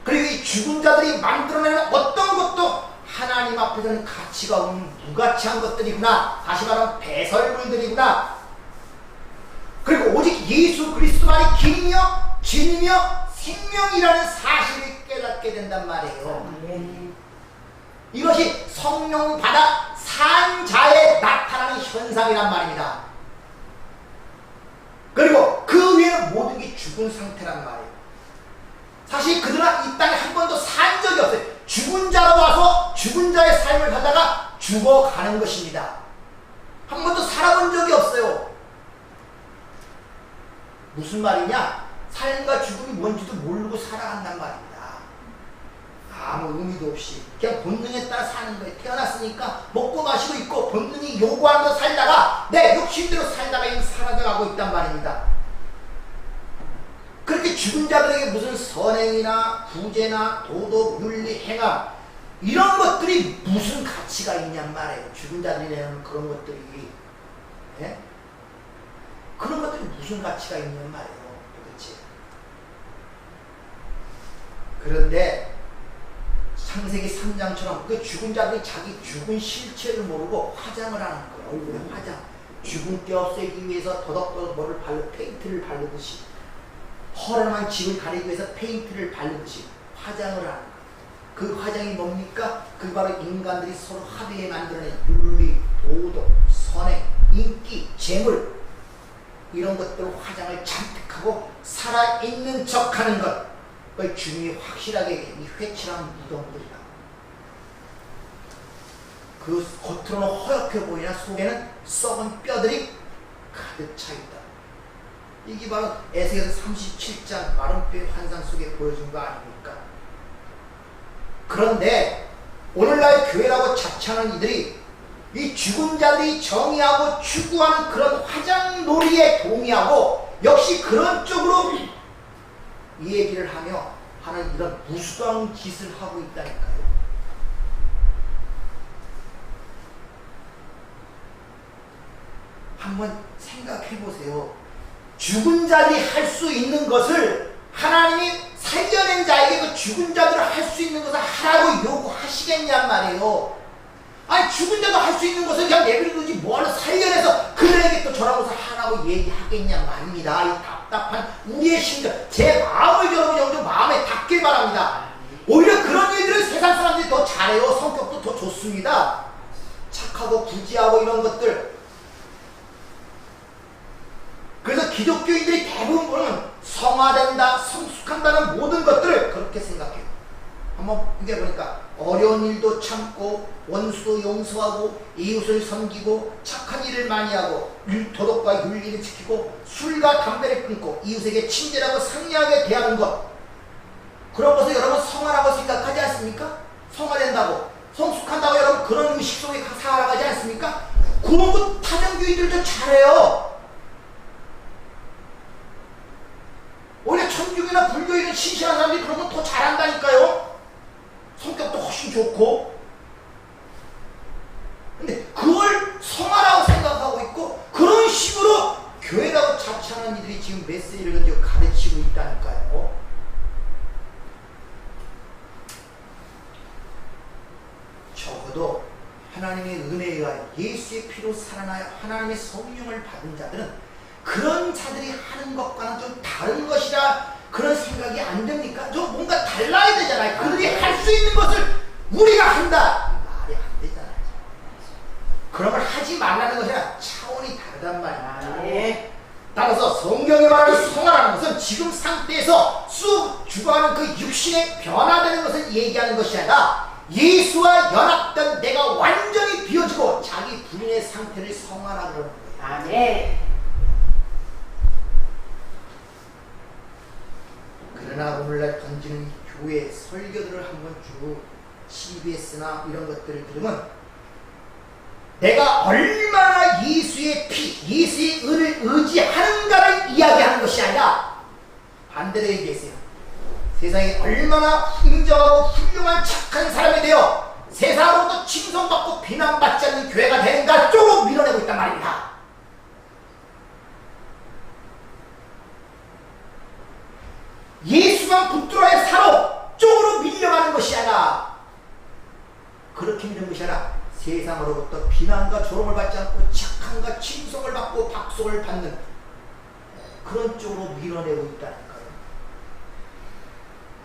그리고 이 죽은 자들이 만들어내는 어떤 것도 하나님 앞에서는 가치가 없는 무가치한 것들이구나. 다시 말하면 배설물들이구나. 그리고 오직 예수 그리스도만이 길이며 진이며 생명이라는 사실을 깨닫게 된단 말이에요. 이것이 성령 받아 산 자에 나타나는 현상이란 말입니다. 그리고 그 위에는 모든 게 죽은 상태란 말이에요. 사실 그들은 이 땅에 한 번도 산 적이 없어요. 죽은 자로 와서 죽은 자의 삶을 살다가 죽어가는 것입니다. 한 번도 살아본 적이 없어요. 무슨 말이냐? 삶과 죽음이 뭔지도 모르고 살아간단 말입니다. 아무 의미도 없이 그냥 본능에 따라 사는 거예요. 태어났으니까 먹고 마시고 있고 본능이 요구하는 대로 살다가 내 욕심대로 살다가 이미 사라져가고 있단 말입니다. 그렇게 죽은 자들에게 무슨 선행이나 구제나 도덕, 윤리, 행함 이런 것들이 무슨 가치가 있냔 말이에요. 죽은 자들이라는 그런 것들이 예? 그런 것들이 무슨 가치가 있냔 말이에요. 도대체. 그런데 창세기 3장처럼 그 죽은 자들이 자기 죽은 실체를 모르고 화장을 하는 거예요. 얼굴에 화장. 죽은 때 없애기 위해서 더덕더덕 뭐를 페인트를 바르듯이 허름한 집을 가리기 위해서 페인트를 바르듯이 화장을 하는 거예요. 그 화장이 뭡니까? 그 바로 인간들이 서로 합의해 만들어낸 윤리, 도덕, 선행, 인기, 재물 이런 것들 화장을 잔뜩 하고 살아있는 척하는 것. 그걸 주님이 확실하게 이 회칠한 무덤들이다. 그 겉으로는 허옇게 보이나 속에는 썩은 뼈들이 가득 차 있다. 이게 바로 에스겔서 37장 마른 뼈의 환상 속에 보여준 거 아닙니까? 그런데 오늘날 교회라고 자처하는 이들이 이 죽은 자들이 정의하고 추구하는 그런 화장놀이에 동의하고 역시 그런 쪽으로 이 얘기를 하며 하는 이런 무수한 짓을 하고 있다니까요. 한번 생각해 보세요. 죽은 자들이 할 수 있는 것을 하나님이 살려낸 자에게 그 죽은 자들을 할 수 있는 것을 하라고 요구하시겠냔 말이에요. 아니 죽은 자도 할 수 있는 것을 그냥 내버려두지 뭐하러 살려내서 그들에게 또 저런 것을 하라고 얘기하겠냐 말입니다. 이 답답한 우리의 심정, 제 마음을 여러분 좀 마음에 닿길 바랍니다. 오히려 그런 일들을 세상 사람들이 더 잘해요. 성격도 더 좋습니다. 착하고 부지하고 이런 것들. 그래서 기독교인들이 대부분 보면 성화된다, 성숙한다는 모든 것들을 그렇게 생각해요. 한번 이게 보니까 어려운 일도 참고 원수도 용서하고 이웃을 섬기고 착한 일을 많이 하고 도덕과 윤리를 지키고 술과 담배를 끊고 이웃에게 친절하고 상냥하게 대하는 것, 그런 것을 여러분 성화라고 생각하지 않습니까? 성화된다고 성숙한다고 여러분 그런 의식 속에 살아가지 않습니까? 그런 거 타정교인들도 잘해요. 오히려 천주교나 불교 이런 신실한 사람들이 그런 건 더 잘한다니까요. 성격도 훨씬 좋고. 근데 그걸 성화라고 생각하고 있고 그런 식으로 교회라고 자처하는 이들이 지금 메시지를 던져 가르치고 있다니까요. 적어도 하나님의 은혜에 의하여 예수의 피로 살아나여 하나님의 성령을 받은 자들은 그런 자들이 하는 것과는 좀 다른 것이라 그런 생각이 안 듭니까? 좀 뭔가 달라야 되잖아요. 그들이 할 수 있는 것을 우리가 한다. 말이 안 되잖아요. 그런 걸 하지 말라는 것이랑 차원이 다르단 말입니다. 네. 따라서 성경에 말하는 성화라는 것은 지금 상태에서 쑥 죽어가는 그 육신의 변화되는 것을 얘기하는 것이 아니라 예수와 연합된 내가 완전히 비워지고 자기 부인의 상태를 성화라 그러는 거예요. 아멘. 그러나 오늘날 던지는 교회 설교들을 한번 쭉 CBS나 이런 것들을 들으면 내가 얼마나 예수의 피, 예수의 은을 의지하는가를 이야기하는 것이 아니라 반대로 얘기했어요. 세상에 얼마나 흥정하고 훌륭한 착한 사람이 되어 세상으로부터 칭송받고 비난받지 않는 교회가 되는가 쪽으로 밀어내고 있단 말입니다. 예수만 붙들어야 살아 쪽으로 밀려가는 것이 아니라 그렇게 밀는 것이 아니라 세상으로부터 비난과 조롱을 받지 않고 착함과 칭송을 받고 박수를 받는 그런 쪽으로 밀어내고 있다니까요.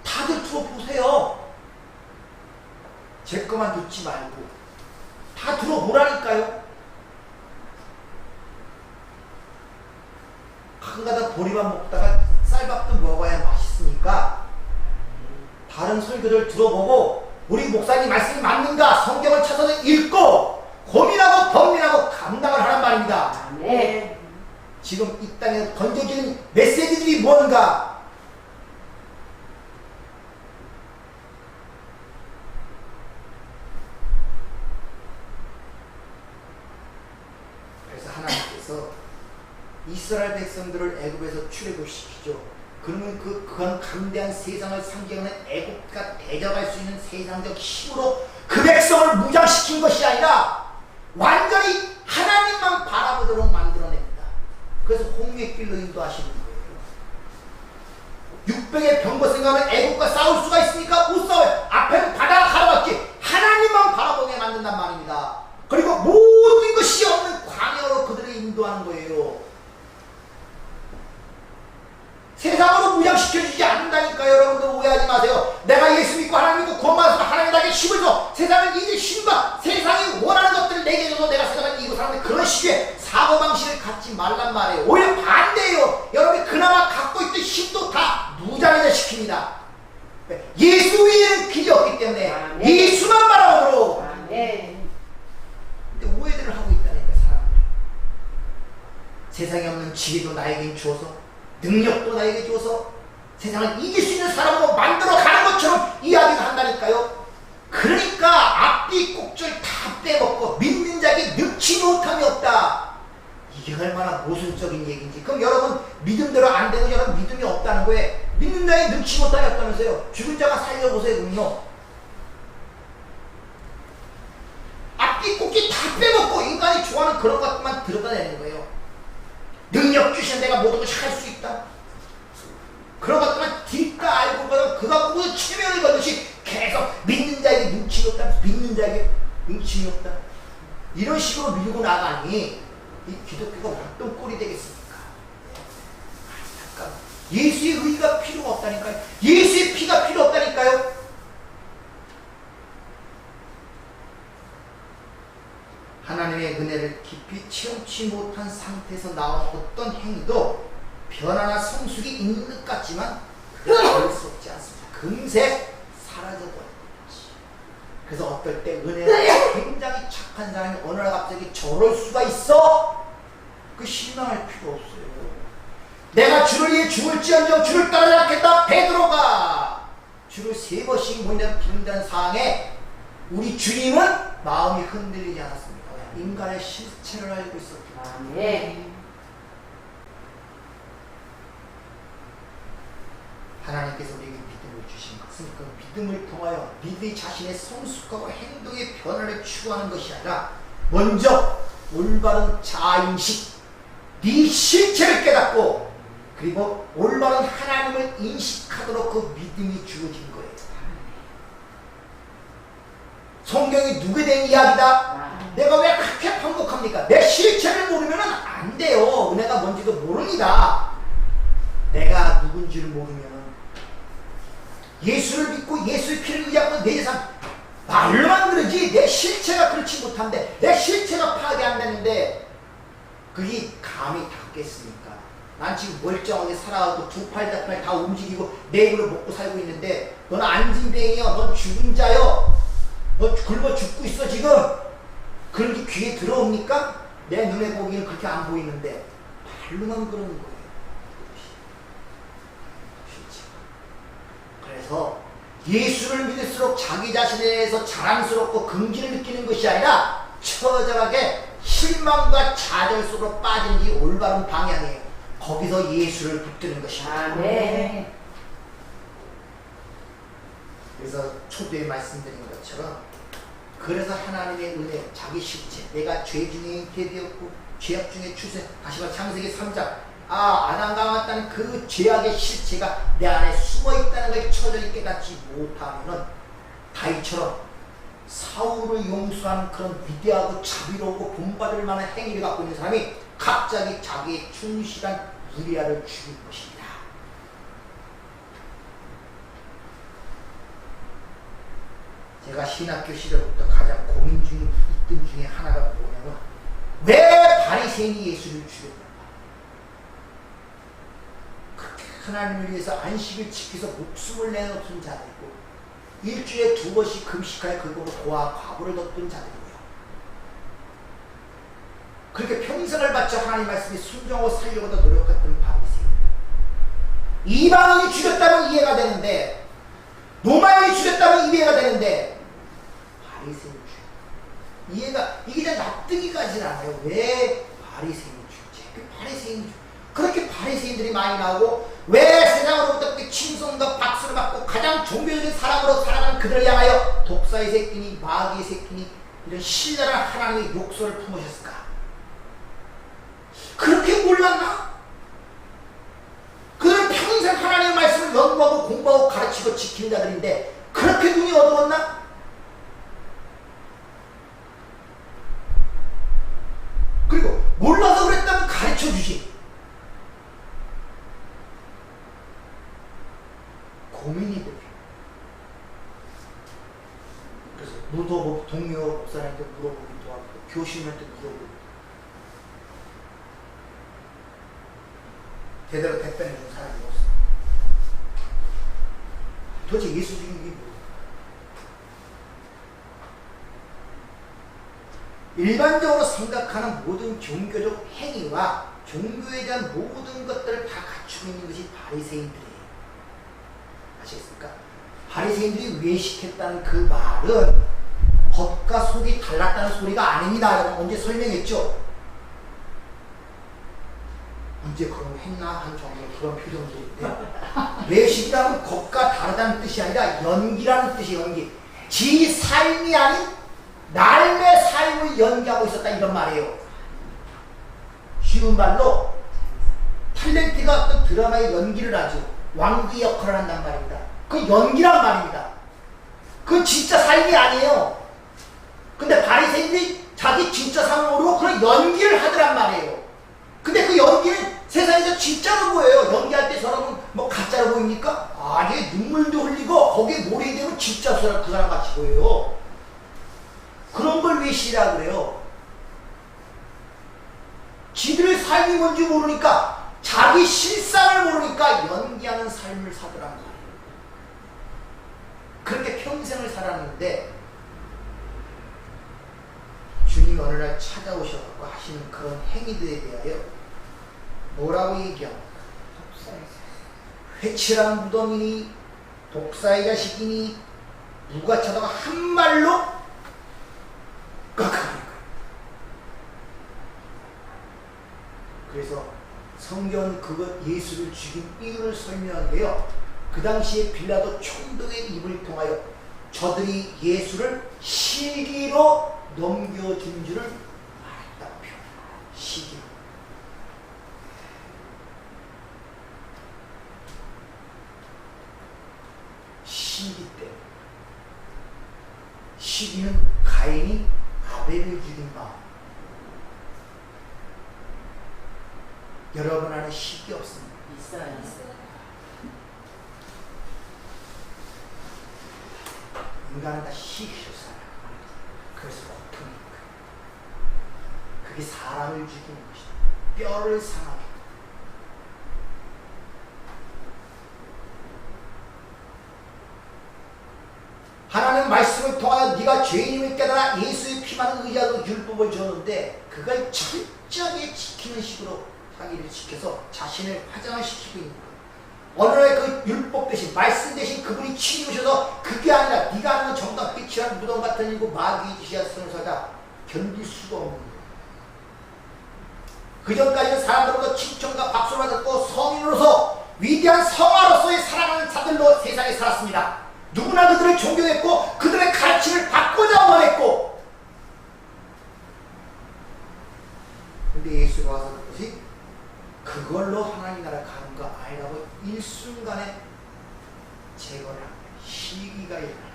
다들 들어보세요. 제 것만 듣지 말고 다 들어보라니까요. 한가닥 보리밥 먹다가 쌀밥도 먹어야 맛있으니까 다른 설교들 들어보고 우리 목사님 말씀이 맞는가 성경을 찾아서 읽고 고민하고 범민하고 감당을 하란 말입니다. 네. 지금 이 땅에 던져지는 메시지들이 뭔가 그래서 하나님께서 이스라엘 백성들을 애굽에서 출애굽시키죠. 그러면 그건 강대한 세상을 상징하는 애국과 대적할 수 있는 세상적 힘으로 그 백성을 무장시킨 것이 아니라 완전히 하나님만 바라보도록 만들어냅니다. 그래서 홍해의 길로 인도하시는 거예요. 600의 병거 생각하면 애국과 싸울 수가 있습니까? 못 싸워요. 앞에는 바다가 가로막지 하나님만 바라보게 만든단 말입니다. 그리고 모든 것이 없는 광야로 그들을 인도하는 거예요. 세상으로 무장시켜주지 않는다니까요. 여러분들 오해하지 마세요. 내가 예수 믿고 하나님 믿고 권만해서 하나님 나에게 힘을 줘. 세상은 이제 힘과 세상이 원하는 것들을 내게 줘서 내가 세상을 이기고 사는 그런 식의 사고방식을 갖지 말란 말이에요. 오히려 반대예요. 여러분이 그나마 갖고 있던 힘도 다 무장해서 시킵니다. 예수 위에는 길이 없기 때문에 아멘. 예수만 바라보도록. 아멘. 근데 오해들을 하고 있다니까 사람들. 세상에 없는 지혜도 나에게 주어서 능력도 나에게 주어서 세상을 이길 수 있는 사람으로 만들어 가는 것처럼 이야기를 한다니까요. 그러니까 앞뒤 꼭줄 다 빼먹고 믿는 자에게 능치 못함이 없다. 이게 얼마나 모순적인 얘기인지. 그럼 여러분 믿음대로 안 되고 여러분 믿음이 없다는 거예요. 믿는 자에 능치 못함이 없다면서요. 죽은 자가 살려보세요. 그럼요. 앞뒤 꼭 이게 다 빼먹고 인간이 좋아하는 그런 것만 들어다내는 거예요. 능력 주신 내가 모든 것을 할 수 있다. 그런 것들만 뒷가 알고 그거 갖고 체면을 거듯이 계속 믿는 자에게 눈치가 없다. 믿는 자에게 눈치이 없다. 이런 식으로 밀고 나가니 이 기독교가 어떤 꼴이 되겠습니까? 예수의 의가 필요가 없다니까요. 예수의 피가 필요 없다니까요. 하나님의 은혜를 깊이 체험치 못한 상태에서 나온 어떤 행위도 변화나 성숙이 있는 것 같지만 그럴수없지 않습니다. 금세 사라져버린 거지. 그래서 어떨 때 은혜가 굉장히 착한 사람이 어느 날 갑자기 저럴 수가 있어? 그 실망할 필요 없어요. 내가 주를 위해 죽을지언정 주를 따르지 않겠다. 베드로가 주를 3번씩 부른다는 상황에 우리 주님은 마음이 흔들리지 않았습니다. 인간의 실체를 알고 있었기 때문에. 하나님께서 우리에게 믿음을 주신 것은 그 믿음을 통하여 믿음이 자신의 성숙하고 행동의 변화를 추구하는 것이 아니라 먼저 올바른 자아인식, 네 실체를 깨닫고 그리고 올바른 하나님을 인식하도록 그 믿음이 주어진 거예요. 성경이 누구에 대한 이야기다? 내가 왜 그렇게 반복합니까? 내 실체를 모르면 안 돼요. 은혜가 뭔지도 모릅니다. 내가 누군지를 모르면 예수를 믿고 예수의 피를 의지하고 내 세상 말로만 그러지 내 실체가 그렇지 못한데 내 실체가 파악이 안 되는데 그게 감이 닿겠습니까? 난 지금 멀쩡하게 살아가고 두 팔 다 움직이고 내 입으로 먹고 살고 있는데 넌 안진뱅이여, 넌 죽은 자여, 너 굶어 죽고 있어 지금. 그런 게 귀에 들어옵니까? 내 눈에 보기에는 그렇게 안 보이는데 말로만 그러는 거예요. 그래서 예수를 믿을수록 자기 자신에 대해서 자랑스럽고 긍지를 느끼는 것이 아니라 처절하게 실망과 좌절 속으로 빠진 게 올바른 방향이에요. 거기서 예수를 붙드는 것입니다. 네. 그래서 초두에 말씀드린 것처럼 그래서 하나님의 은혜, 자기 실체, 내가 죄 중에 되었고 죄악 중에 출세, 다시 말해 창세기 3장 아담 강았다는 그 죄악의 실체가 내 안에 숨어있다는 걸 처절히 깨닫지 못하면은 다윗처럼 사울을 용서하는 그런 위대하고 자비로우고 본받을 만한 행위를 갖고 있는 사람이 갑자기 자기의 충실한 우리아를 죽인 것입니다. 제가 신학교 시절부터 가장 고민 중에 있던 중에 하나가 뭐냐면 왜 바리새인이 예수를 죽였는가? 그렇게 하나님을 위해서 안식을 지켜서 목숨을 내놓던 자들이고 일주일에 2번씩 금식하여 그걸로 고아 과부를 뒀던 자들이고요. 그렇게 평생을 바쳐 하나님 말씀에 순종하고 살려고 노력했던 바리새인. 이방인이 죽였다면 이해가 되는데 로마인이 죽였다면 이해가 되는데 바리새인이 이해가 이게 잘 납득이 가진 않아요. 왜 바리새인이 죽지? 바리새인이 그렇게 바리새인들이 많이 나오고 왜 세상으로부터 칭송과 박수를 받고 가장 종교적인 사람으로 살아가는 그들을 향하여 독사의 새끼니 마귀의 새끼니 이런 신랄한 하나님의 욕설을 품으셨을까? 그렇게 몰랐나? 그들은 평생 하나님의 말씀을 연구하고 공부하고 가르치고 지키는 자들인데 그렇게 눈이 어두웠나? 그리고 몰라서 그랬다면 가르쳐주지. 고민이 되죠. 그래서 무도복 동료 목사님한테 물어보기도 하고 교수님한테 물어보기도 제대로 답변해준 사람이 없어. 도대체 예수 죽인 게 뭐야? 일반적으로 생각하는 모든 종교적 행위와 종교에 대한 모든 것들을 다 갖추고 있는 것이 바리새인들이에요. 아시겠습니까? 바리새인들이 외식했다는 그 말은 겉과 속이 달랐다는 소리가 아닙니다. 여러분 언제 설명했죠? 언제 그런 했나 한 정도 그런 표정들인데 외식이라면 겉과 다르다는 뜻이 아니라 연기라는 뜻이 연기. 지 삶이 아닌 삶의 삶을 연기하고 있었다 이런 말이에요. 쉬운 말로 탤런트가 어떤 드라마에 연기를 하죠. 왕귀 역할을 한단 말입니다. 그 연기란 말입니다. 그건 진짜 삶이 아니에요. 근데 바리새인들이 자기 진짜 삶을 모르고 그런 연기를 하더란 말이에요. 근데 그 연기는 세상에서 진짜로 보여요. 연기할 때 사람은 뭐 가짜로 보입니까? 아니, 눈물도 흘리고 거기에 몰입되면 진짜 그 사람 같이 보여요. 그런 걸 왜 시라 그래요? 지들의 삶이 뭔지 모르니까, 자기 실상을 모르니까 연기하는 삶을 사더란 말이에요. 그렇게 평생을 살았는데 주님이 어느 날 찾아오셔서 하시는 그런 행위들에 대하여 뭐라고 얘기합니까? 회칠한 무덤이니 독사의 자식이니 누가 찾아가 한 말로 깎아버린 거예요. 그래서 성경은 그것 예수를 죽인 이유를 설명하는데요. 그 당시에 빌라도 총독의 입을 통하여 저들이 예수를 시기로 넘겨준 줄을 말했다고 표현합니다. 시기로. 시기 때문에. 시기는 가인이 아벨을 죽인 마음. 여러분 안에 시기 없습니다. 있어요. 인간은 다 시기로 살아요. 그래서 고통인 거예요. 그게 사람을 죽이는 것이다. 뼈를 상하게. 하나님 말씀을 통하여 네가 죄인임을 깨달아 예수의 피만 의지하고 율법을 줬는데 그걸 철저하게 지키는 식으로 자기를 지켜서 자신을 화장을 시키고 있는 거예요. 어느 날 그 율법 대신 말씀 대신 그분이 치유셔서 그게 아니라 네가 하는 정답 회칠한 무덤 같은 일고 마귀의 지시한 선사가 견딜 수가 없는 거예요. 그 전까지는 사람들로부터 칭찬과 박수를 받았고 성인으로서 위대한 성화로서의 사랑하는 자들로 세상에 살았습니다. 누구나 그들을 존경했고 그들의 가르침을 받고자 원했고, 근데 예수가 와서 그것이 그걸로 하나님 나라 가는 거 아니라고 일순간에 제거를 합니다. 시기가 일어납니다.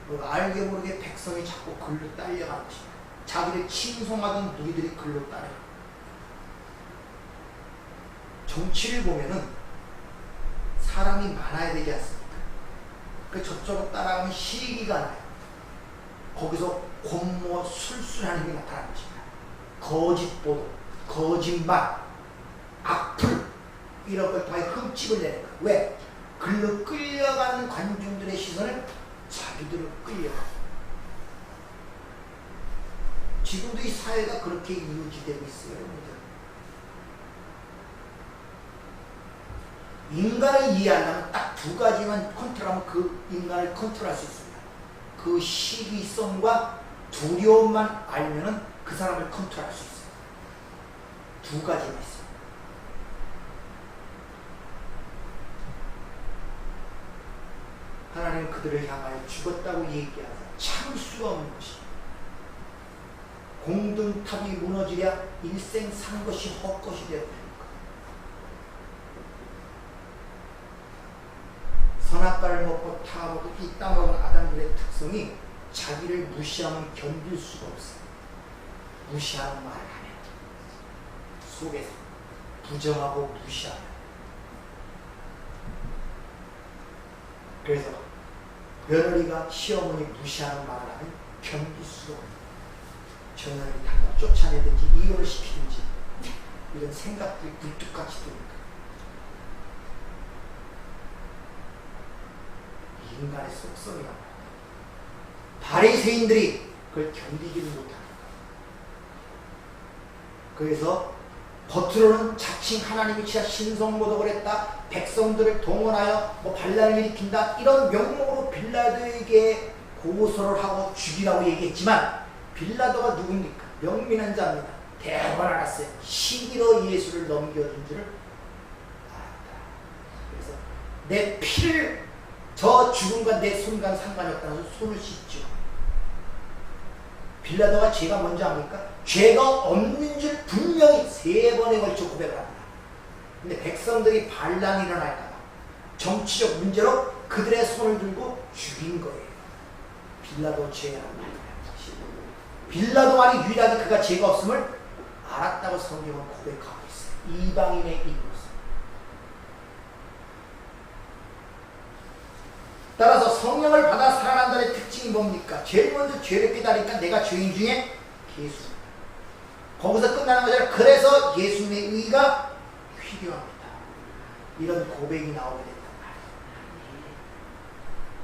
그리고 알게 모르게 백성이 자꾸 글로 딸려가는 것입니다. 자기를 칭송하던 누이들이 글로 따라요. 정치를 보면은 사람이 많아야 되지 않습니까? 그 저쪽으로 따라가면 시기가 나요. 거기서 권모 술술한 힘이 나타나는 것입니다. 거짓 보도, 거짓말, 악플 이런 걸 다 흠집을 내는 거예요. 왜? 글로 끌려가는 관중들의 시선을 자기들로 끌려가. 지금도 이 사회가 그렇게 이루어지고 있어요. 여러분들. 인간을 이해하려면 딱 두 가지만 컨트롤하면 그 인간을 컨트롤할 수 있습니다. 그 시기성과 두려움만 알면은 그 사람을 컨트롤할 수 있어요. 두 가지만 있어요. 하나님은 그들을 향하여 죽었다고 얘기하자 참을 수가 없는 것입니다. 공등탑이 무너지랴 일생 산 것이 헛것이 되었다. 선악과를 먹고 타먹고 이 땅먹은 아담들의 특성이 자기를 무시하면 견딜 수가 없어요. 무시하는 말을 하면 속에서 부정하고 무시하면. 그래서 며느리가 시어머니 무시하는 말을 하면 견딜 수가 없어요. 며느리 당장 쫓아내든지 이혼을 시키든지 이런 생각들이 굴뚝같이 듭니다. 인간의 속성이야. 바리새인들이 그걸 견디지를 못합니다. 그래서 겉으로는 자칭 하나님이 진짜 신성모독을 했다, 백성들을 동원하여 뭐 반란을 일으킨다 이런 명목으로 빌라도에게 고소를 하고 죽이라고 얘기했지만 빌라도가 누굽니까? 명민한 자입니다. 대화를 알았어요. 시기로 예수를 넘겨준 줄을 알았다. 그래서 내 피를 저 죽음과 내 손과 상관이 없다는 손을 씻죠. 빌라도가 죄가 뭔지 압니까? 죄가 없는 줄 분명히 3번에 걸쳐 고백을 합니다. 근데 백성들이 반란이 일어날까봐 정치적 문제로 그들의 손을 들고 죽인 거예요. 빌라도 죄라는 말이에요. 빌라도만이 유일하게 그가 죄가 없음을 알았다고 성경은 고백하고 있어요. 이방인의 이로서. 따라서 성령을 받아 살아난다는 특징이 뭡니까? 제일 먼저 죄를 깨달으니까 내가 죄인 중에 예수입니다. 거기서 끝나는 것이 아니라 그래서 예수님의 의가 필요합니다. 이런 고백이 나오게 된단 말이에요.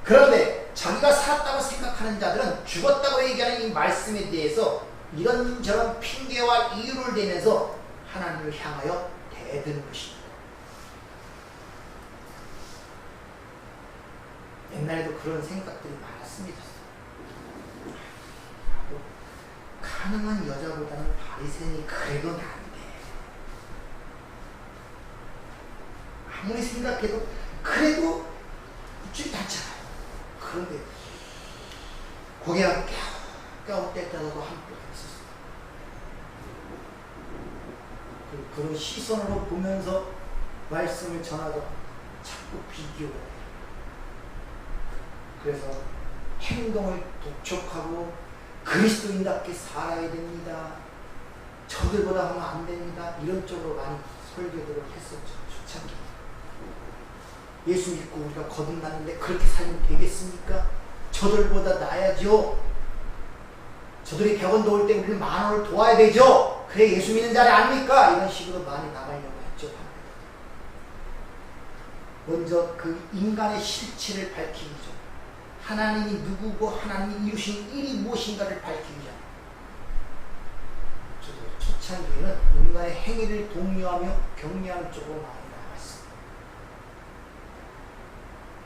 그런데 자기가 살았다고 생각하는 자들은 죽었다고 얘기하는 이 말씀에 대해서 이런저런 핑계와 이유를 대면서 하나님을 향하여 대드는 것입니다. 옛날에도 그런 생각들이 많았습니다. 가능한 여자보다는 바리새인이 그래도 나은데 아무리 생각해도 그래도 좀 낫잖아요. 그런데 고개가 껴웃댔다가도 함께 있었어요. 그런 시선으로 보면서 말씀을 전하다 자꾸 비교해요. 그래서 행동을 독촉하고 그리스도인답게 살아야 됩니다. 저들보다 하면 안 됩니다. 이런 쪽으로 많이 설교들을 했었죠. 초창기. 예수 믿고 우리가 거듭났는데 그렇게 살면 되겠습니까? 저들보다 나아야죠. 저들이 100원 도울 때 우리는 10,000원을 도와야 되죠. 그래 예수 믿는 자리 아닙니까? 이런 식으로 많이 나가려고 했죠. 먼저 그 인간의 실체를 밝히기 전 하나님이 누구고 하나님이 이루신 일이 무엇인가를 밝히기 전 저도 초창기에는 인간의 행위를 독려하며 격려하는 쪽으로 많이 나갔습니다.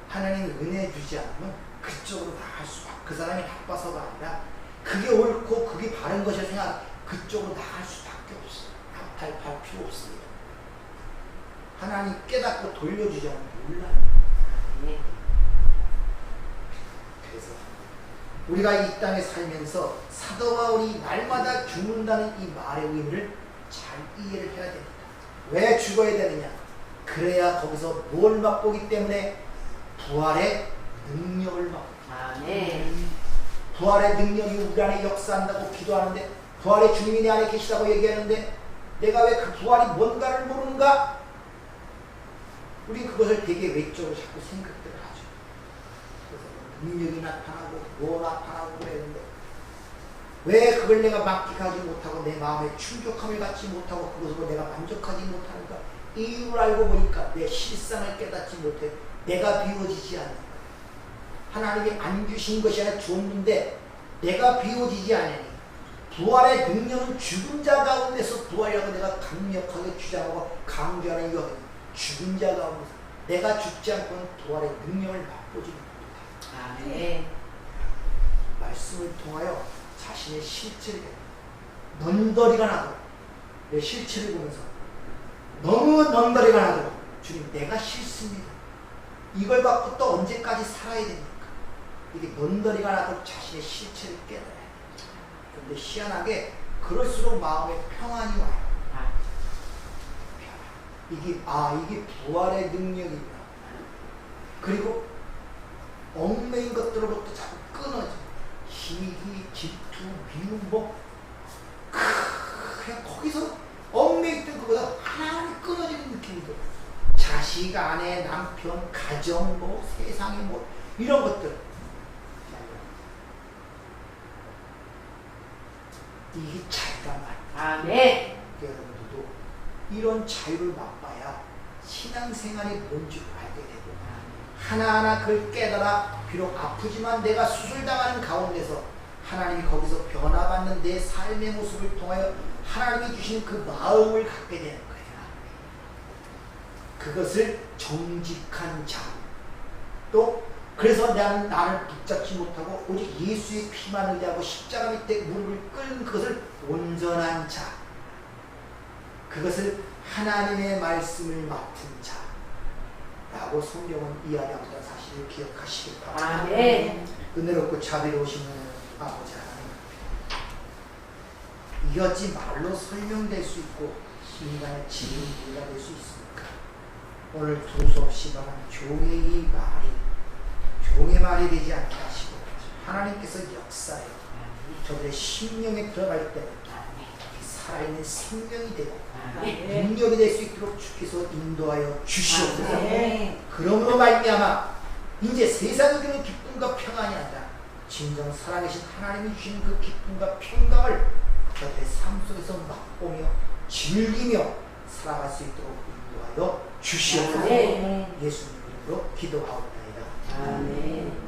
하나님이 은혜 주지 않으면 그쪽으로 나갈 수밖에, 그 사람이 나빠서가 아니라 그게 옳고 그게 바른 것을 생각, 그쪽으로 나갈 수밖에 없어요. 앞탈 필요 없습니다. 하나님 깨닫고 돌려주지 않으면 몰라요. 그래서 우리가 이 땅에 살면서 사도 바울이 날마다 죽는다는 이 말의 의미를 잘 이해를 해야 됩니다. 왜 죽어야 되느냐? 그래야 거기서 뭘 맛보기 때문에 부활의 능력을 맛보기. 부활의 능력이 우리 안에 역사한다고 기도하는데, 부활의 주님이 내 안에 계시다고 얘기하는데 내가 왜 그 부활이 뭔가를 모르는가? 우린 그것을 되게 외적으로 자꾸 생각들을 하죠. 그래서 능력이 나타나고 뭐 나타나고 그랬는데 왜 그걸 내가 만끽하지 못하고 내 마음에 충족함을 갖지 못하고 그것으로 내가 만족하지 못하는가? 이유를 알고 보니까 내 실상을 깨닫지 못해 내가 비워지지 않는가? 하나님이 안 주신 것이 아니라 줬는데 내가 비워지지 않으니 부활의 능력은 죽은 자 가운데서 부활이라고 내가 강력하게 주장하고 강조하는 이유가 죽은 자 가운데서 내가 죽지 않고는 부활의 능력을 맛보지 못한다. 말씀을 통하여 자신의 실체를 넌더리가 나도록 내 실체를 보면서 너무 넌더리가 나도록 주님 내가 싫습니다. 이걸 갖고 또 언제까지 살아야 됩니까? 이게 넌더리가 나도록 자신의 실체를 깨달아야 돼요. 그런데 희한하게 그럴수록 마음에 평안이 와요. 이게 부활의 능력이구나. 그리고 얽매인 것들로부터 자꾸 끊어져. 시기, 질투, 미움, 그냥 거기서 얽매있던 그거보다 하나하나 끊어지는 느낌이 들어요. 자식, 아내, 남편, 가정, 세상에 이런 것들. 이게 자유란 말이에요. 여러분들도 이런 자유를 맛봐야 신앙생활이 뭔지 알게 되고 하나하나 그걸 깨달아 비록 아프지만 내가 수술당하는 가운데서 하나님이 거기서 변화받는 내 삶의 모습을 통하여 하나님이 주시는 그 마음을 갖게 되는 거예요. 그것을 정직한 자. 또 그래서 나를 붙잡지 못하고 오직 예수의 피만 의지하고 십자가 밑에 무릎을 꿇는 그것을 온전한 자. 그것을 하나님의 말씀을 맡은 자라고 성경은 이야기한다는 사실을 기억하시길 바랍니다. 아멘. 은혜롭고 자비로우신 아버지 하나님, 이게 어찌 말로 설명될 수 있고 인간의 진리가 될 수 있습니까? 오늘 두서없이 말한 종의 말이 되지 않게 하시고 하나님께서 역사에 저들의 심령에 들어갈 때 살아있는 생명이 되고 능력이 될 수 있도록 주께서 인도하여 주시옵소서. 그러므로 말미암아 이제 세상이 주는 기쁨과 평안이 아니라 진정 살아계신 하나님이 주시는 그 기쁨과 평강을 저들의 삶 속에서 맛보며 즐기며 살아갈 수 있도록 인도하여 주시옵소서. 예수님 이름으로 기도하옵나이다. 아멘.